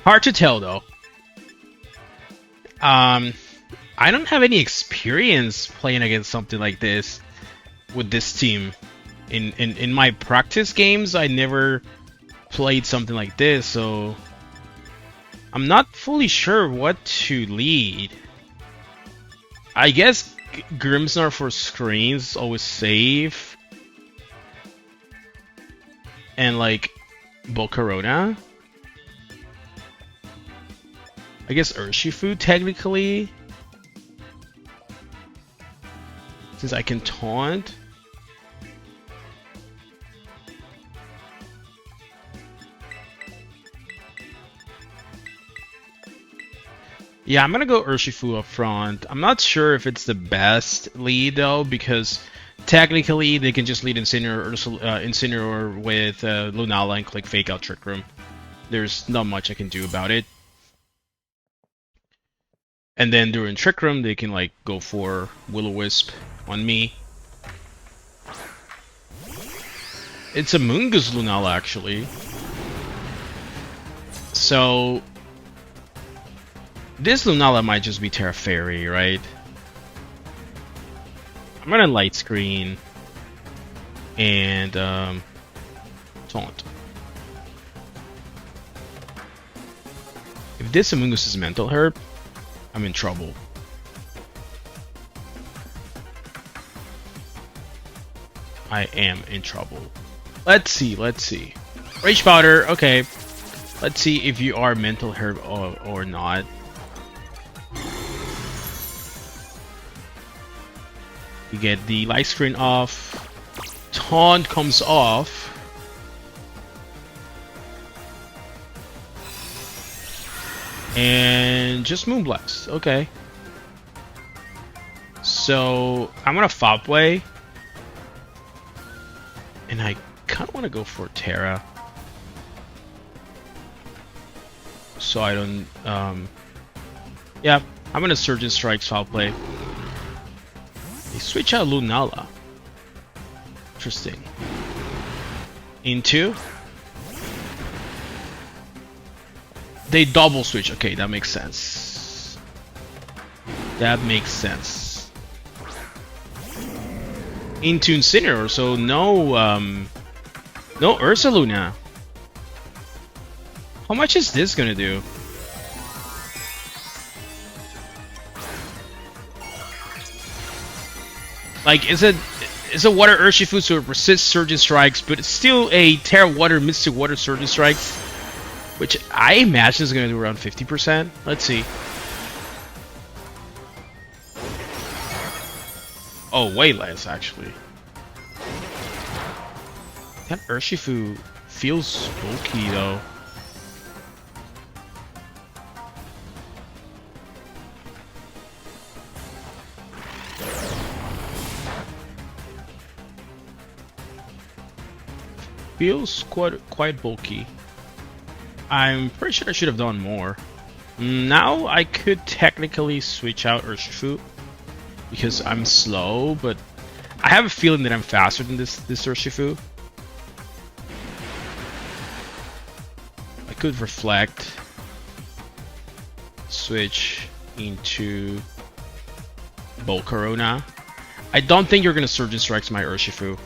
Hard to tell though. I don't have any experience playing against something like this with this team. In my practice games, I never played something like this, so I'm not fully sure what to lead. I guess Grimmsnarl for screens is always safe. And like Volcarona. I guess Urshifu technically. Since I can taunt. Yeah, I'm gonna go Urshifu up front. I'm not sure if it's the best lead though, because technically they can just lead Incineroar with Lunala and click Fake Out Trick Room. There's not much I can do about it. And then during Trick Room, they can like go for Will-O-Wisp on me. It's a Mungus Lunala actually. So this Lunala might just be Terra Fairy, right? I'm gonna Light Screen and Taunt. If this Amoonguss is Mental Herb, I'm in trouble. I am in trouble. Let's see, let's see. Rage Powder, okay. Let's see if you are Mental Herb or not. You get the light screen off. Taunt comes off. And just Moonblast, okay. So I'm gonna Foul Play. And I kinda wanna go for Terra. So I don't yeah, I'm gonna Surgeon Strikes Foul Play. They switch out Lunala. Interesting. Into. They double switch. Okay, that makes sense. That makes sense. Into Incineroar, so no no Ursaluna. How much is this gonna do? Like, is a Water Urshifu, so it resists Surgeon Strikes, but it's still a Terra Water, Mystic Water Surgeon Strikes, which I imagine is going to do around 50%. Let's see. Oh, way less, actually. That Urshifu feels bulky, though. Feels quite bulky. I'm pretty sure I should have done more. Now I could technically switch out Urshifu because I'm slow, but I have a feeling that I'm faster than this Urshifu. I could Reflect, switch into Volcarona. I don't think you're gonna Surgeon Strikes my Urshifu.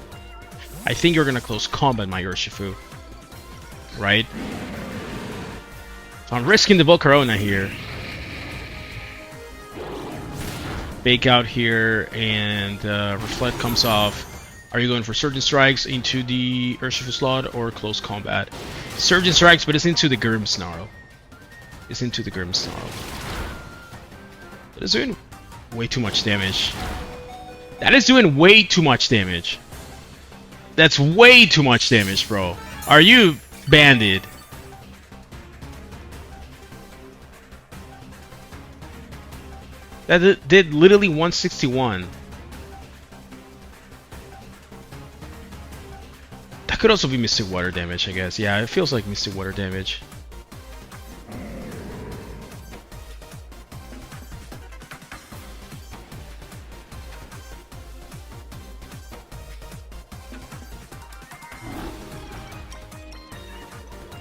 I think you're gonna Close Combat my Urshifu, right? So I'm risking the Volcarona here. Bake out here, and Reflect comes off. Are you going for Surgeon Strikes into the Urshifu slot or Close Combat? Surgeon Strikes, but it's into the Grimmsnarl. It's into the Grimmsnarl. That is doing way too much damage. That is doing way too much damage. That's way too much damage, bro. Are you banded? That did literally 161. That could also be Mystic Water damage, I guess. Yeah, it feels like Mystic Water damage.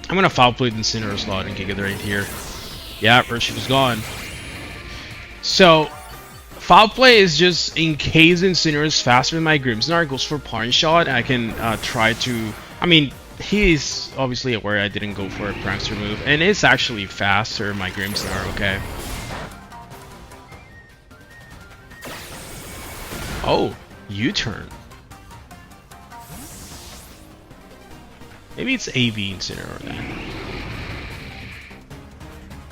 I'm gonna Foul Play the Incineroar slot and Giga Drain here. Yeah, Urshifu's gone. So, Foul Play is just in case Incineroar is faster than my Grimmsnarl, goes for Punch Shot, and I can try to... I mean, he's obviously aware I didn't go for a Prankster move, and it's actually faster than my Grimmsnarl, okay? Oh, U-turn. Maybe it's AV Incineroar then.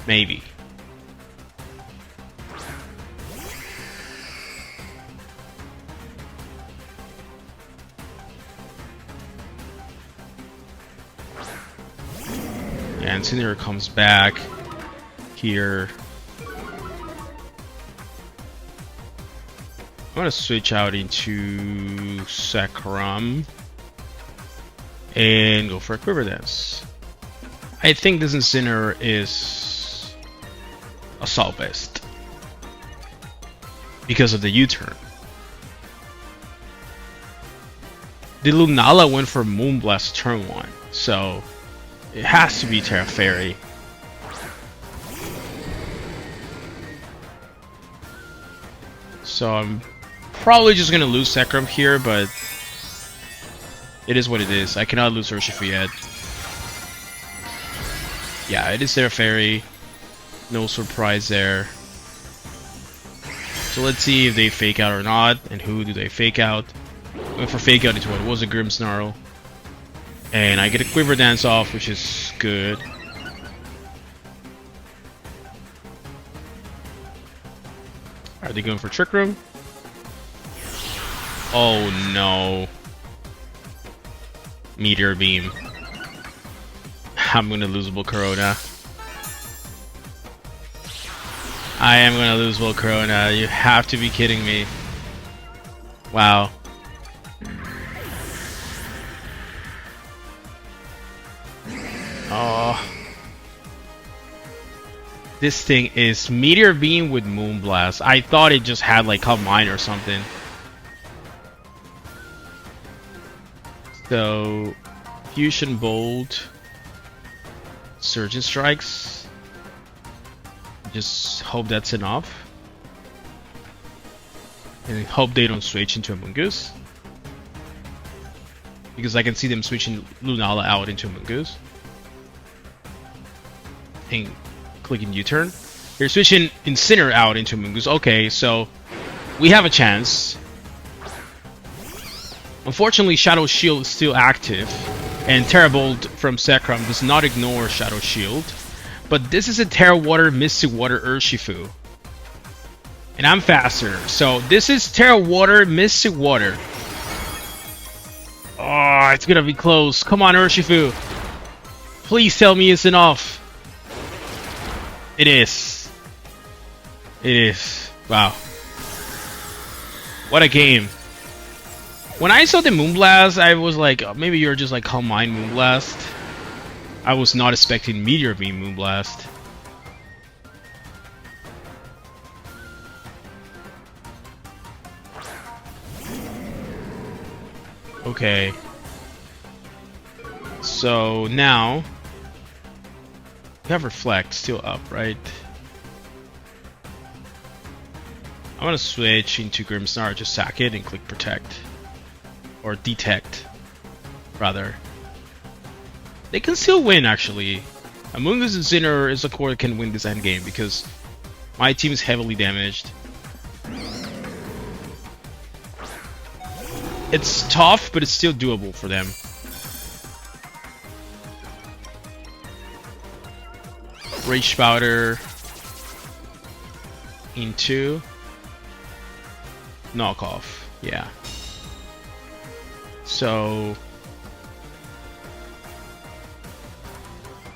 Maybe. Yeah, Incineroar comes back here. I'm gonna switch out into Zekrom and go for a Quiver Dance. I think this Incineroar is Assault Vest. because of the U-turn. The Lunala went for Moonblast turn 1, so it has to be Terra Fairy. So I'm probably just gonna lose Zekrom here, but it is what it is. I cannot lose Urshifu yet. Yeah, it is Terra Fairy. No surprise there. So let's see if they fake out or not, and who do they fake out. Went for fake out into what was a Grimmsnarl. And I get a Quiver Dance off, which is good. Are they going for Trick Room? Oh no. Meteor Beam. I'm gonna lose Volcarona. I am gonna lose Volcarona. You have to be kidding me. Wow. Oh. This thing is Meteor Beam with Moonblast. I thought it just had like Calm Mind or something. So, Fusion Bolt, Surgeon Strikes. Just hope that's enough. And hope they don't switch into a Mungoose. Because I can see them switching Lunala out into a Mungoose. And clicking U-turn. They're switching Incineroar out into Mungoose. Okay, so we have a chance. Unfortunately, Shadow Shield is still active, and Teravolt from Zekrom does not ignore Shadow Shield. But this is a Terra Water, Mystic Water Urshifu. And I'm faster, so this is Terra Water, Mystic Water. Oh, it's gonna be close. Come on, Urshifu. Please tell me it's enough. It is. It is. Wow. What a game. When I saw the Moonblast, I was like, oh, maybe you're just like Calm Mind Moonblast. I was not expecting Meteor Beam Moonblast. Okay. So now we have Reflect still up, right? I want to switch into Grimmsnarl, just sack it and click Protect. Or Detect, rather. They can still win, actually. Among Us and Incineroar is a core that can win this endgame because my team is heavily damaged. It's tough, but it's still doable for them. Rage Powder into Knockoff, yeah. So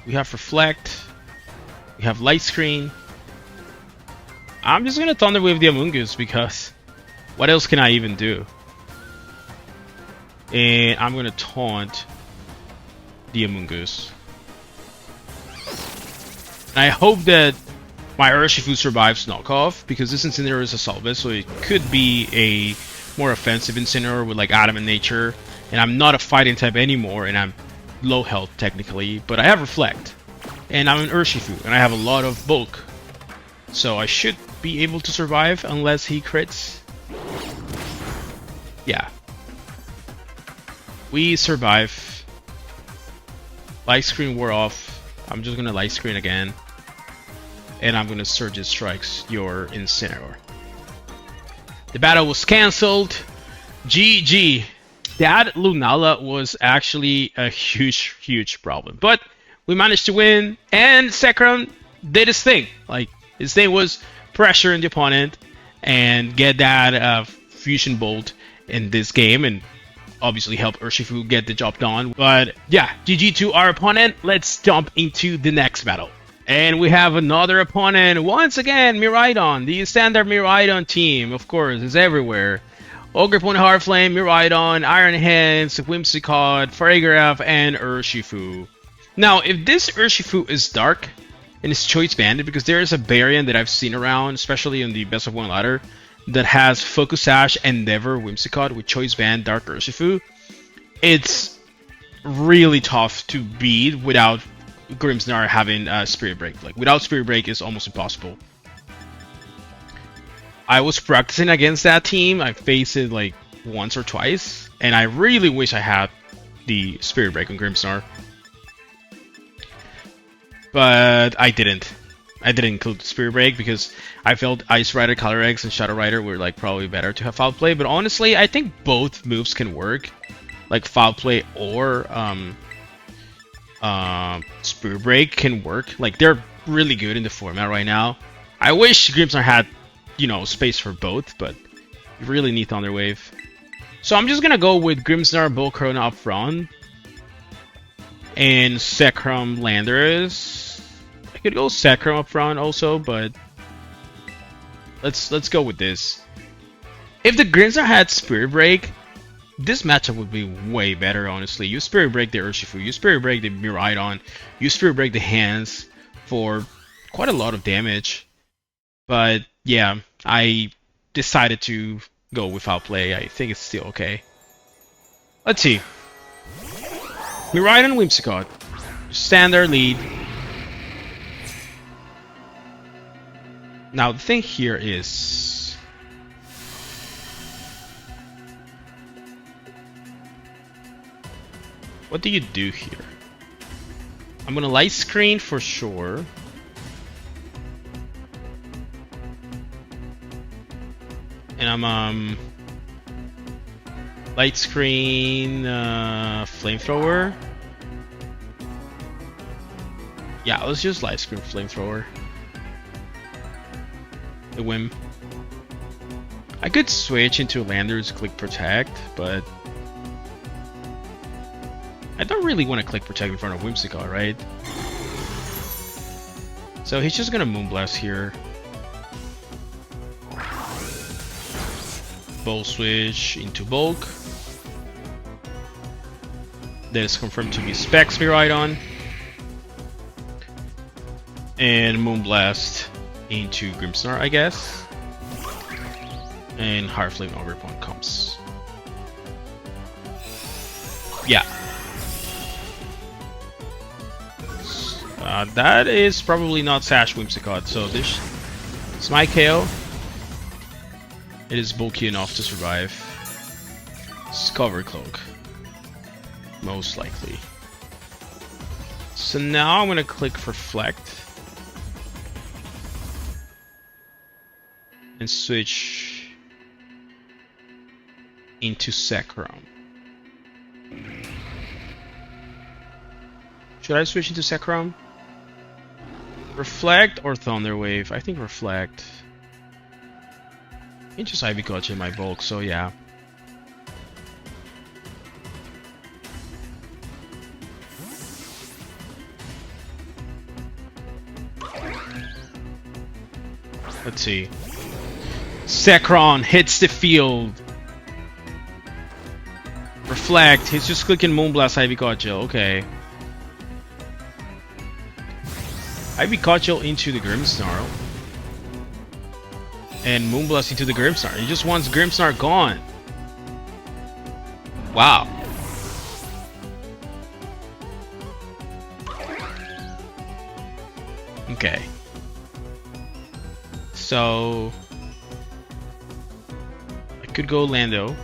we have Reflect, we have Light Screen. I'm just gonna Thunder Wave the Amoonguss because what else can I even do? And I'm gonna taunt the Amoonguss. And I hope that my Urshifu survives Knockoff because this Incineroar is a Solvus, so it could be a more offensive Incineroar with like Adamant Nature. And I'm not a fighting type anymore, and I'm low health technically, but I have Reflect. And I'm an Urshifu, and I have a lot of bulk. So I should be able to survive unless he crits. Yeah. We survive. Light Screen wore off. I'm just gonna Light Screen again. And I'm gonna Surge Strikes your Incineroar. The battle was cancelled. GG. That Lunala was actually a huge problem. But we managed to win, and Zekrom did his thing. Like, his thing was pressure in the opponent and get that Fusion Bolt in this game, and obviously help Urshifu get the job done. But yeah, GG to our opponent. Let's jump into the next battle. And we have another opponent. Once again, Miraidon. The standard Miraidon team, of course, is everywhere. Ogre Pony Heartflame, Miraidon, Iron Hands, Whimsicott, Farigiraf, and Urshifu. Now, if this Urshifu is dark and is choice banded, because there is a variant that I've seen around, especially on the best of one ladder, that has Focus Sash, Endeavor, Whimsicott with Choice Band, Dark Urshifu, it's really tough to beat without Grimmsnarl having Spirit Break. Like, without Spirit Break, it's almost impossible. I was practicing against that team. I faced it like once or twice, and I really wish I had the Spirit Break on Grimmsnarl. But I didn't. I didn't include the Spirit Break because I felt Ice Rider, Calyrex, and Shadow Rider were like probably better to have Foul Play. But honestly, I think both moves can work, like Foul Play or Spirit Break can work. Like, they're really good in the format right now. I wish Grimmsnarl had, you know, space for both, but you really need Thunder Wave. So I'm just gonna go with Grimmsnarl, Volcarona up front, and Zekrom Landorus. I could go Zekrom up front also, but let's go with this. If the Grimmsnarl had Spirit Break, this matchup would be way better, honestly. You Spirit Break the Urshifu, you Spirit Break the Miraidon, you Spirit Break the hands for quite a lot of damage. But yeah, I decided to go with Foul Play. I think it's still okay. Let's see. Miraidon, Whimsicott. Standard lead. Now the thing here is, what do you do here? I'm gonna light screen for sure. And I'm light screen flamethrower. Yeah, let's just light screen flamethrower. The whim. I could switch into Landorus Click Protect, but I don't really want to Click Protect in front of Whimsicott, right? So he's just gonna Moonblast here. Bowl Switch into Bulk. That is confirmed to be Specs Miraidon. And Moonblast into Grimmsnarl, I guess. And Heart Flame Overpoint comes. Yeah. That is probably not Sash Whimsicott, so this is my KO. It is bulky enough to survive. Cover Cloak. Most likely. So now I'm gonna click Reflect. And switch into Zekrom. Should I switch into Zekrom? Reflect or Thunder Wave? I think Reflect. I can just Ivy Gotcha in my bulk, so yeah. Let's see. Zekrom hits the field. Reflect. He's just clicking Moonblast Ivy Gotcha. Okay. Ivy Gotcha into the Grimmsnarl. And Moonblast into the Grimmsnarl. He just wants Grimmsnarl gone. Wow. Okay. So I could go Lando.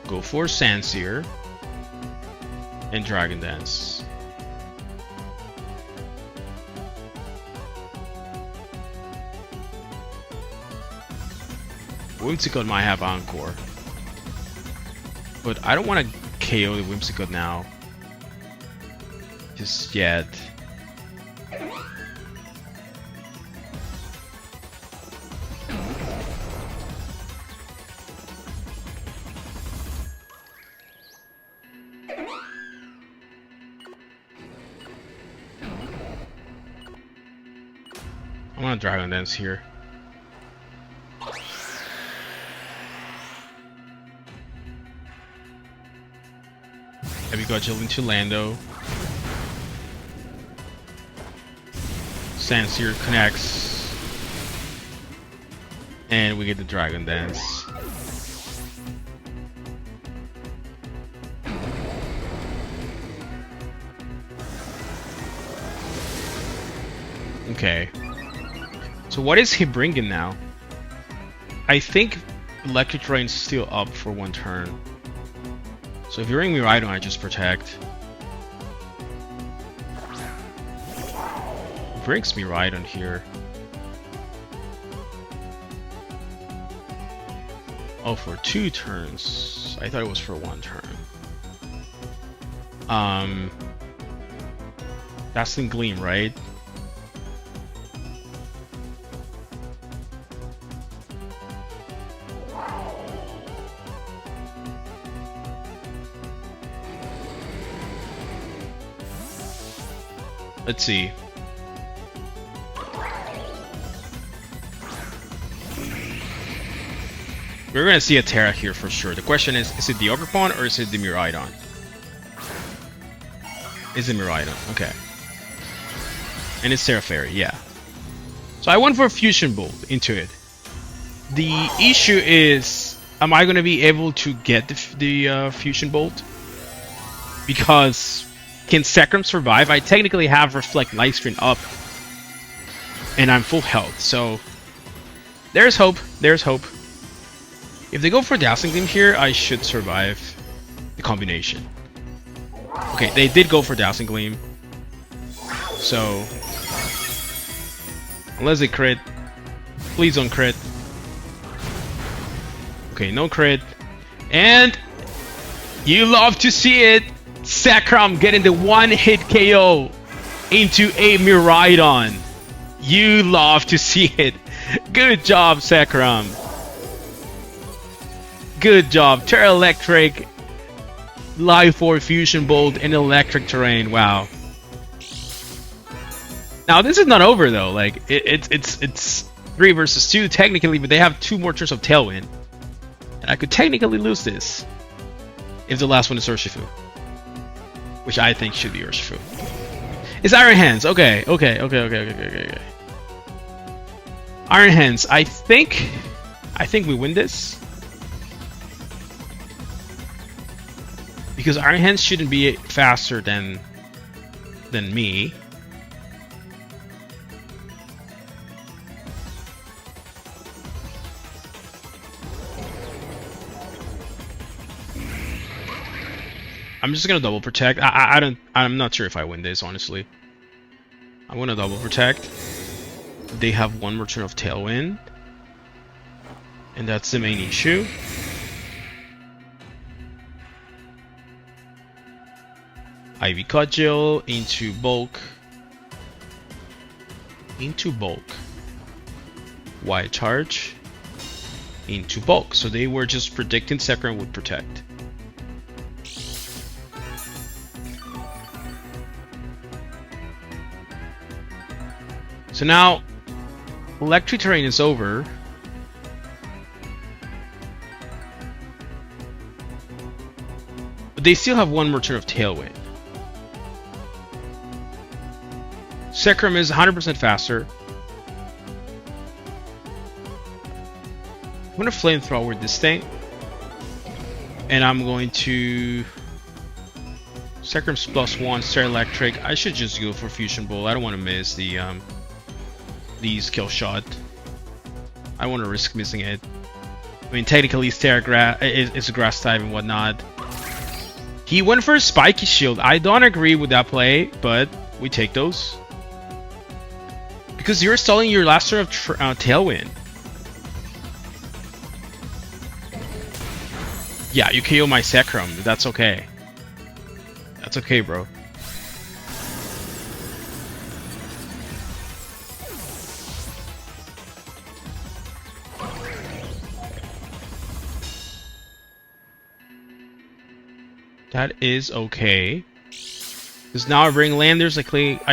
Go for Sandsear and Dragon Dance. Whimsicott might have Encore, but I don't want to KO the Whimsicott now. Just yet. I'm gonna Dragon Dance here. Have you got into Lando? Sanseer connects. And we get the Dragon Dance. Okay. So what is he bringing now? I think Electric Terrain's still up for one turn. So if you bring Miraidon, I just protect. He brings Miraidon here. Oh, for 2 turns. I thought it was for 1 turn. Dazzling Gleam, right? Let's see. We're gonna see a Terra here for sure. The question is it the Overpawn or is it the Miraidon? Is it Miraidon? Okay. And it's Terra Fairy, yeah. So I went for a Fusion Bolt into it. The issue is, am I gonna be able to get the Fusion Bolt? Because can Zekrom survive? I technically have Reflect Lightstream up. And I'm full health, so there's hope. There's hope. If they go for Dazzling Gleam here, I should survive the combination. Okay, they did go for Dazzling Gleam. So unless they crit, please don't crit. Okay, no crit. And you love to see it. Zekrom getting the 1-hit KO into a Miraidon. You love to see it. Good job, Zekrom. Good job. Terra Electric, Life Orb, Fusion Bolt, and Electric Terrain. Wow. Now this is not over though. Like it's 3 versus 2 technically, but they have 2 more turns of Tailwind, and I could technically lose this if the last one is Urshifu, which I think should be Urshifu. It's Iron Hands. Okay. Iron Hands. I think we win this because Iron Hands shouldn't be faster than me. I'm just gonna double protect. I'm not sure if I win this, honestly. I'm gonna double protect. They have 1 more turn of Tailwind, and that's the main issue. Ivy Cudgel into bulk. Wide Charge into bulk. So they were just predicting Zekrom would protect. So now Electric Terrain is over. But they still have 1 more turn of Tailwind. Zekrom is 100% faster. I'm going to Flamethrower this thing. And I'm going to... Zekrom's +1, Star Electric. I should just go for Fusion Bolt. I don't want to miss the skill shot. I don't want to risk missing it. I mean, technically it's a grass type and whatnot. He went for a Spiky Shield. I don't agree with that play, but we take those. Because you're stalling your last turn of Tailwind. Yeah, you KO my Zekrom. That's okay. That's okay, bro. That is okay. Because now I bring Landers, I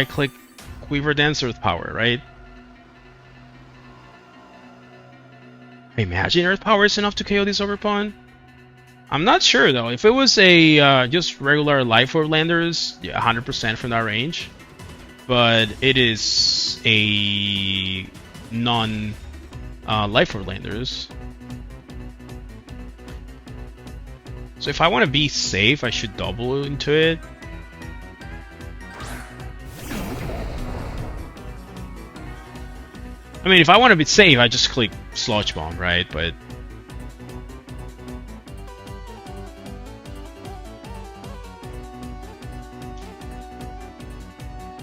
click Quiver Dance Earth Power, right? Imagine Earth Power is enough to KO this Overpawn? I'm not sure though. If it was a just regular Life Orb Landers, yeah, 100% from that range. but it is a non life for landers. So if I want to be safe, I should double into it. I mean, if I want to be safe, I just click Sludge Bomb, right? But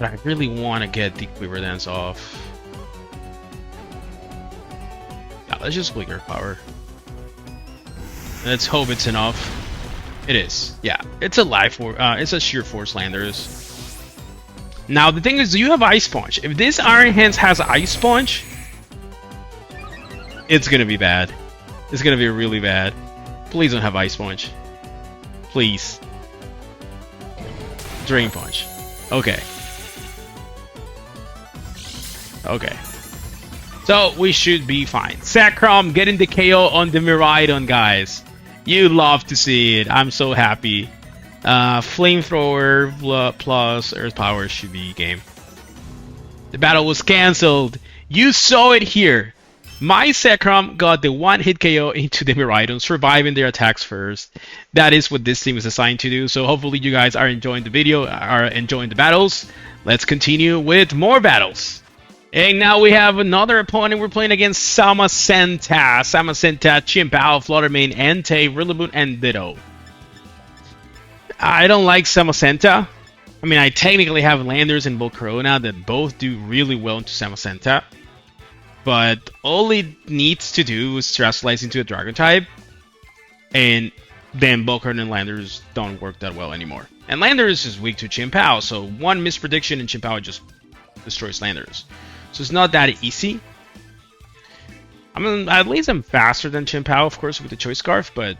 I really want to get the Quiver Dance off. Yeah, let's just click Air Power. Let's hope it's enough. It is. Yeah, it's a life for it's a sheer force landers. Now the thing is, you have Ice Punch. If this Iron Hands has Ice Punch, it's gonna be bad. It's gonna be really bad. Please don't have Ice Punch. Please. Drain Punch. Okay. Okay. So we should be fine. Zekrom getting the KO on the Miraidon, guys. You love to see it. I'm so happy. Flamethrower plus Earth Power should be game. The battle was cancelled. You saw it here. My Zekrom got the one-hit KO into the Miraidon, surviving their attacks first. That is what this team is assigned to do. So hopefully you guys are enjoying the video, are enjoying the battles. Let's continue with more battles. And now we have another opponent. We're playing against Samacenta. Samacenta, Chimpao, Flutter Mane, Entei, Rillaboom, and Ditto. I don't like Samacenta. I mean, I technically have Landers and Volcarona that both do really well into Samacenta. But all it needs to do is Terastallize into a Dragon type. And then Volcarona and Landers don't work that well anymore. And Landers is weak to Chimpao, so one misprediction and Chimpao just destroys Landers. So it's not that easy. I mean, at least I'm faster than Chimpao, of course, with the Choice Scarf, but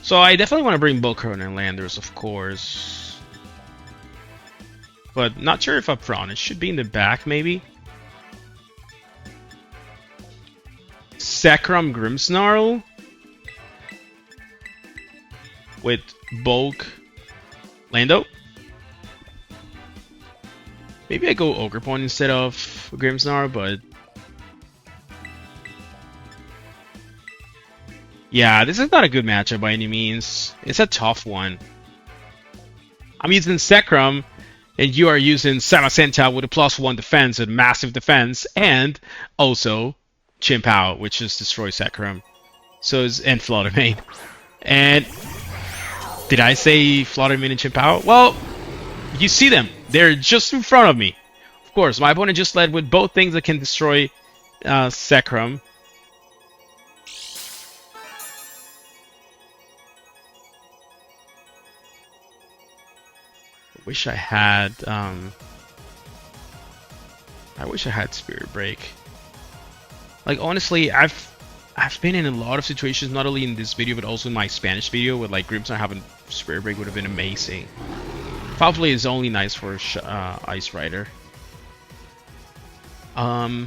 so I definitely want to bring Volcarona and Landers, of course. But not sure if up front. It should be in the back, maybe. Zekrom Grimmsnarl with Bulk Lando. Maybe I go Ogerpon instead of Grimmsnarl, but yeah, this is not a good matchup by any means. It's a tough one. I'm using Zekrom, and you are using Samacenta with a +1 defense and massive defense, and also Chimpao, which just destroys Zekrom. So is and Flutter Mane. And did I say Flutter Mane and Chimpao? Well, you see them. They're just in front of me. Of course, my opponent just led with both things that can destroy Zekrom. I wish I had Spirit Break. Like, honestly, I've been in a lot of situations, not only in this video but also in my Spanish video, with like Grimmsnarl having Spirit Break would have been amazing. Probably is only nice for Ice Rider. I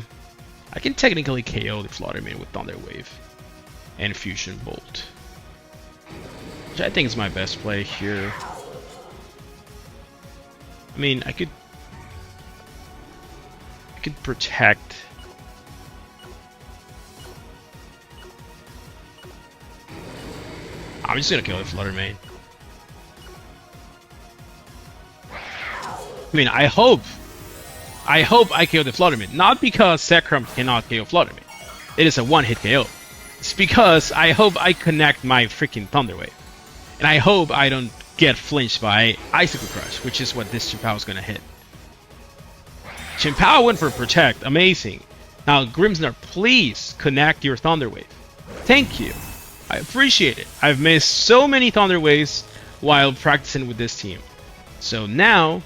can technically KO the Flutter Mane with Thunder Wave and Fusion Bolt, which I think is my best play here. I mean, I could protect. I'm just gonna kill the Flutter Mane. I mean, I hope I kill the Flutter Mane. Not because Zekrom cannot KO Flutter Mane. It is a one-hit KO. It's because I hope I connect my freaking Thunder Wave. And I hope I don't get flinched by Icicle Crush, which is what this Chimpao is gonna hit. Chimpao went for Protect. Amazing. Now, Grimmsnarl, please connect your Thunder Wave. Thank you. I appreciate it. I've missed so many Thunder Waves while practicing with this team. So now,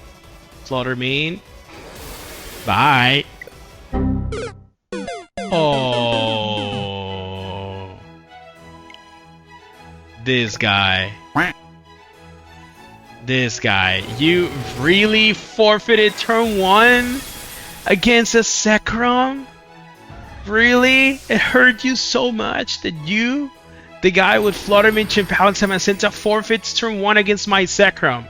Flutter Mane, bye. Oh, this guy. This guy. You really forfeited turn 1 against a Zekrom? Really? It hurt you so much that you, the guy with Flutter Mane, Chimpound, Samacenta, forfeits turn 1 against my Zekrom.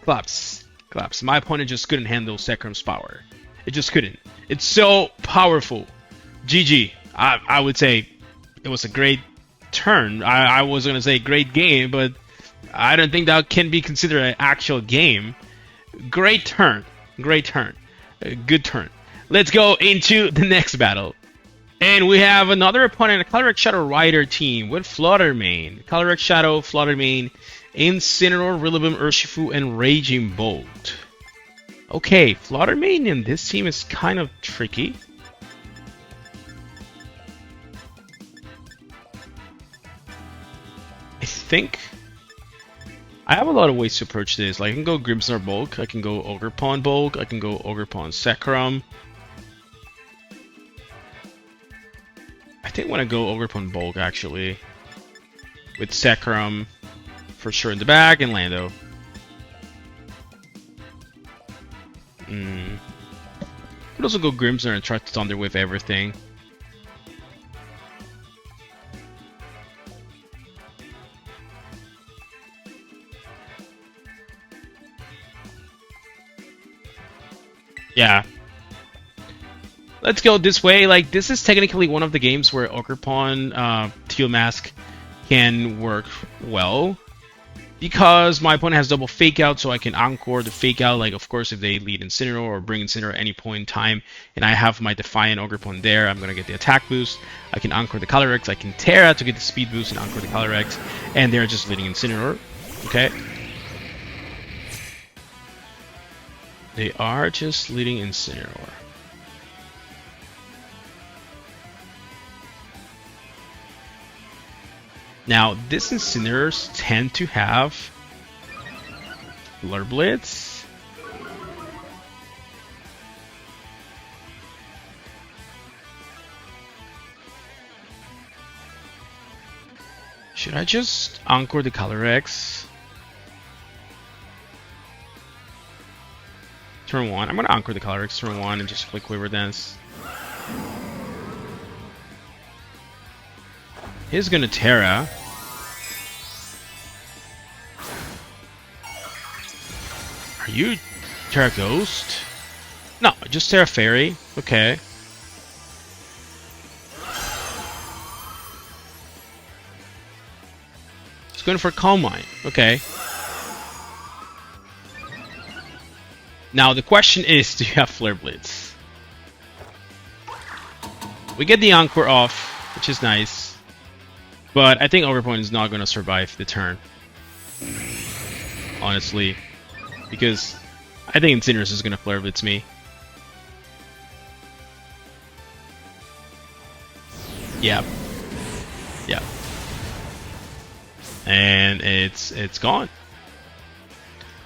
Claps. Claps. My opponent just couldn't handle Zekrom's power. It just couldn't. It's so powerful. GG. I would say it was a great turn. I was going to say great game, but I don't think that can be considered an actual game. Great turn. Great turn. Good turn. Let's go into the next battle. And we have another opponent, a Calyrex Shadow Rider team with Flutter Mane. Calyrex Shadow, Flutter Mane, Incineroar, Rillaboom, Urshifu, and Raging Bolt. Okay, Flutter Mane in this team is kind of tricky. I think I have a lot of ways to approach this. Like, I can go Grimmsnarl Bulk, I can go Ogerpon Bulk, I can go Ogerpon Zekrom. I think I want to go Ogerpon Bulk actually. With Zekrom for sure in the back and Lando. Could also go Grimmsnarl and try to Thunder Wave everything. Yeah. Let's go this way. Like, this is technically one of the games where Ogerpon Teal Mask can work well. Because my opponent has double Fake Out, so I can Encore the Fake Out. Like, of course, if they lead Incineroar or bring Incineroar at any point in time, and I have my Defiant Ogerpon there, I'm going to get the attack boost. I can Encore the Calyrex. I can Terra to get the speed boost and Encore the Calyrex. And they're just leading Incineroar. Okay. They are just leading Incineroar. Now, these Incineroars tend to have Flare Blitz. Should I just Encore the Calyrex? Turn 1. I'm going to Encore the Calyrex turn 1 and just click Quiver Dance. He's going to Terra. Are you Terra Ghost? No, just Terra Fairy. Okay. It's going for Calm Mind. Okay. Now the question is, do you have Flare Blitz? We get the Encore off, which is nice. But I think Ogerpon is not going to survive the turn. Honestly. Because I think Incineroar is going to Flare Blitz me. Yep. Yep. And it's gone.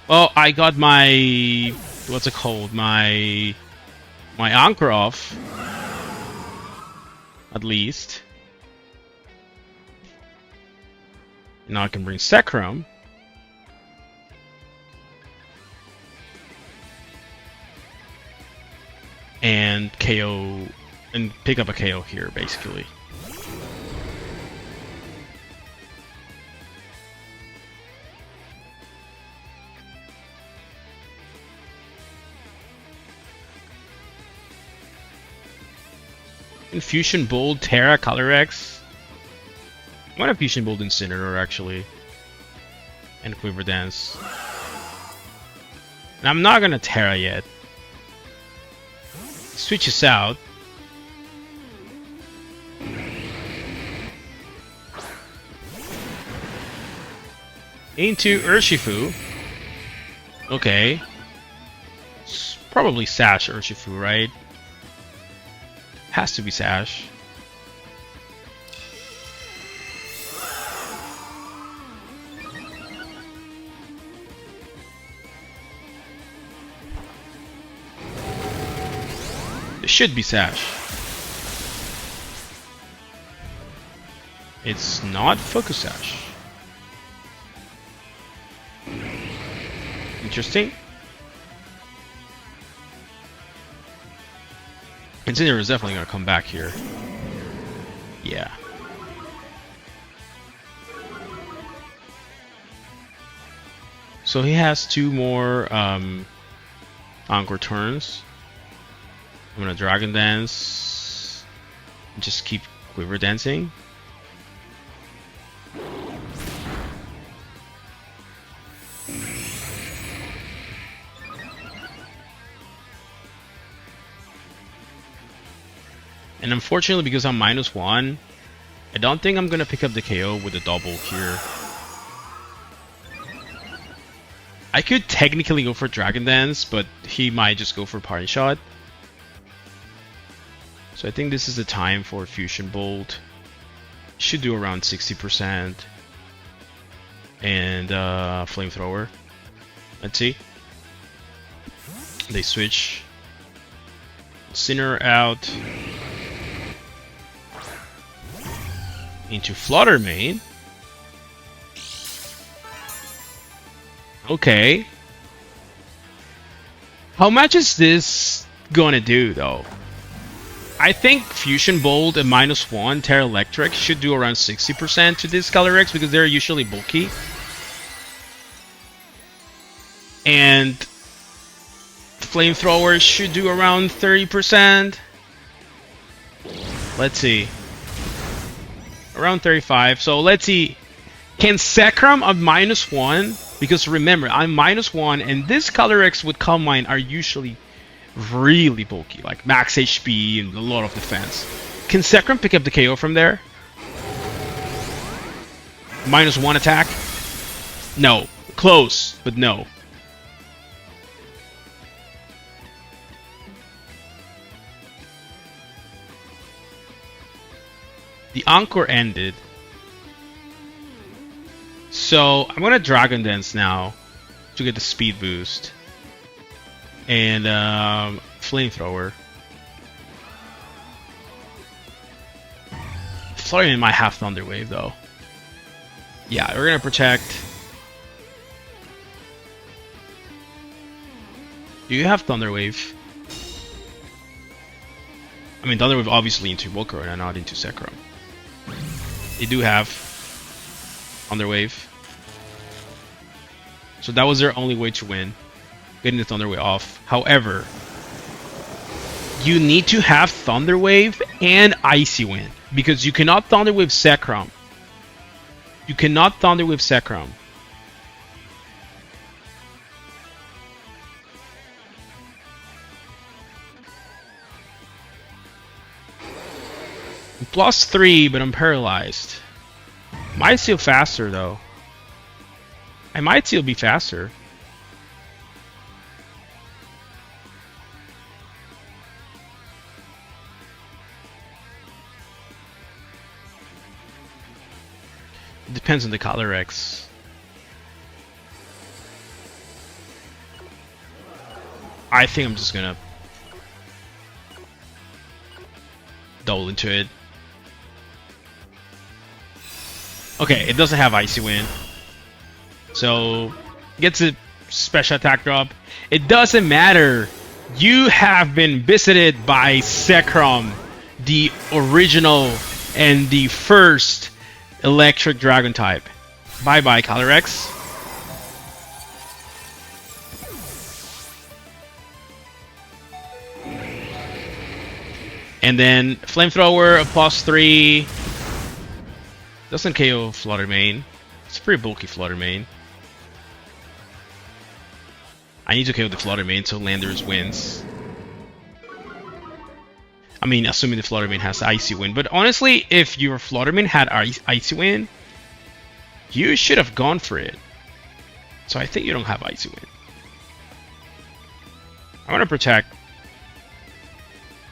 Well, I got my... what's it called? My Anchor off. At least. Now I can bring Zekrom. And KO... and pick up a KO here, basically. Infusion Bolt, Terra, Calyrex. I'm gonna Fusion Bolt Incineroar actually. And Quiver Dance. And I'm not gonna Terra yet. Switches out. Into Urshifu. Okay. It's probably Sash Urshifu, right? Has to be Sash. It should be Sash. It's not Focus Sash. Interesting. Incineroar is definitely gonna come back here. Yeah. So he has 2 more Encore turns. I'm gonna Dragon Dance. Just keep Quiver Dancing. And unfortunately, because I'm -1, I don't think I'm gonna pick up the KO with a double here. I could technically go for Dragon Dance, but he might just go for Party Shot. So I think this is the time for Fusion Bolt. Should do around 60%. And Flamethrower. Let's see. They switch. Sinner out. Into Flutter Mane. Okay. How much is this gonna do though? I think Fusion Bolt and -1 Terra Electric should do around 60% to this Calyrex because they're usually bulky. And Flamethrower should do around 30%. Let's see. Around 35. So let's see. Can Zekrom of -1? Because remember, I'm -1, and this Calyrex with Calm Mind are usually really bulky, like max HP and a lot of defense. Can Zekrom pick up the KO from there? -1 attack? No. Close, but no. The Encore ended. So I'm gonna Dragon Dance now to get the speed boost. And Flamethrower. Flutter Mane might have Thunder Wave though. Yeah, we're gonna protect. Do you have Thunder Wave? I mean, Thunder Wave obviously into Volcarona, not into Zekrom. They do have Thunder Wave. So that was their only way to win. Getting the Thunder Wave off. However, you need to have Thunder Wave and Icy Wind. Because you cannot Thunder Wave Zekrom. You cannot Thunder Wave Zekrom. +3, but I'm paralyzed. Might still faster though. I might still be faster. It depends on the Calyrex. I think I'm just gonna double into it. Okay, it doesn't have Icy Wind. So, gets a special attack drop. It doesn't matter. You have been visited by Zekrom, the original and the first electric dragon type. Bye-bye, Calyrex. And then Flamethrower, a +3. Doesn't KO Flutter Mane. It's a pretty bulky Flutter Mane. I need to KO the Flutter Mane so Landers wins. I mean, assuming the Flutter Mane has Icy Wind. But honestly, if your Flutter Mane had Icy Wind, you should have gone for it. So I think you don't have Icy Wind. I want to protect.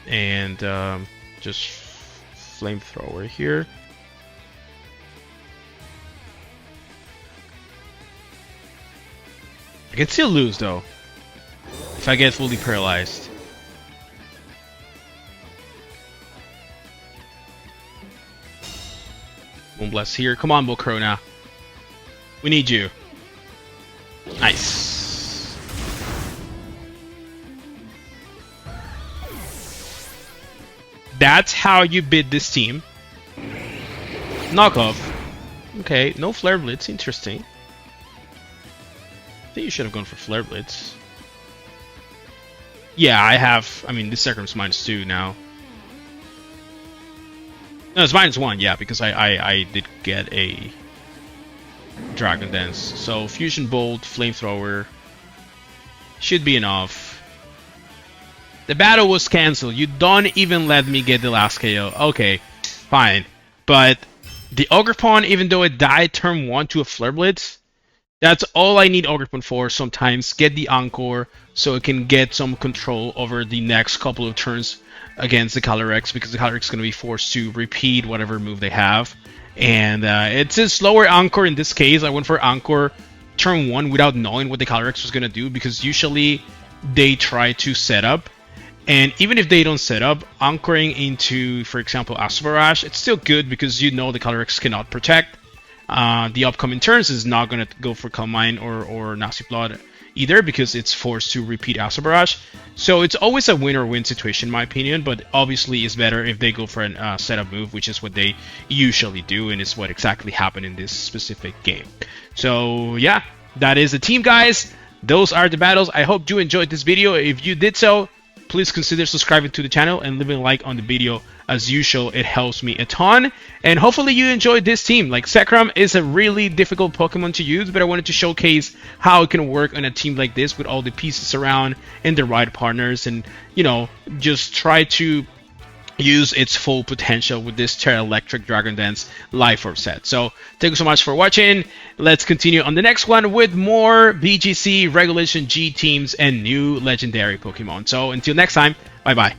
And just Flamethrower here. I can still lose though, if I get fully paralyzed. Moonblast here. Come on, Volcarona. We need you. Nice. that's how you beat this team. Knockoff. Okay, no Flare Blitz. Interesting. I think you should have gone for Flare Blitz. Yeah, I have. I mean, this Zekrom's -2 now. No, it's -1. Yeah, because I did get a Dragon Dance. So Fusion Bolt, Flamethrower should be enough. The battle was cancelled. You don't even let me get the last KO. Okay, fine. But the Ogerpon, even though it died turn 1 to a Flare Blitz, that's all I need Ogerpon for sometimes. Get the Encore so it can get some control over the next couple of turns against the Calyrex, because the Calyrex is going to be forced to repeat whatever move they have. And it's a slower Encore in this case. I went for Encore turn 1 without knowing what the Calyrex was going to do, because usually they try to set up. And even if they don't set up, anchoring into, for example, Astral Barrage, it's still good because you know the Calyrex cannot protect. The upcoming turns is not going to go for Calm Mind or Nasty Blood either, because it's forced to repeat Astral Barrage. So it's always a win or win situation in my opinion, but obviously it's better if they go for a setup move, which is what they usually do, and it's what exactly happened in this specific game. So yeah, that is the team, guys. Those are the battles. I hope you enjoyed this video. If you did so, please consider subscribing to the channel and leaving a like on the video. As usual, it helps me a ton. And hopefully you enjoyed this team. Like, Zekrom is a really difficult Pokemon to use, but I wanted to showcase how it can work on a team like this with all the pieces around and the right partners, and, you know, just try to use its full potential with this Terra Electric Dragon Dance Life Orb set. So thank you so much for watching. Let's continue on the next one with more BGC Regulation G teams and new legendary Pokemon. So until next time, bye bye.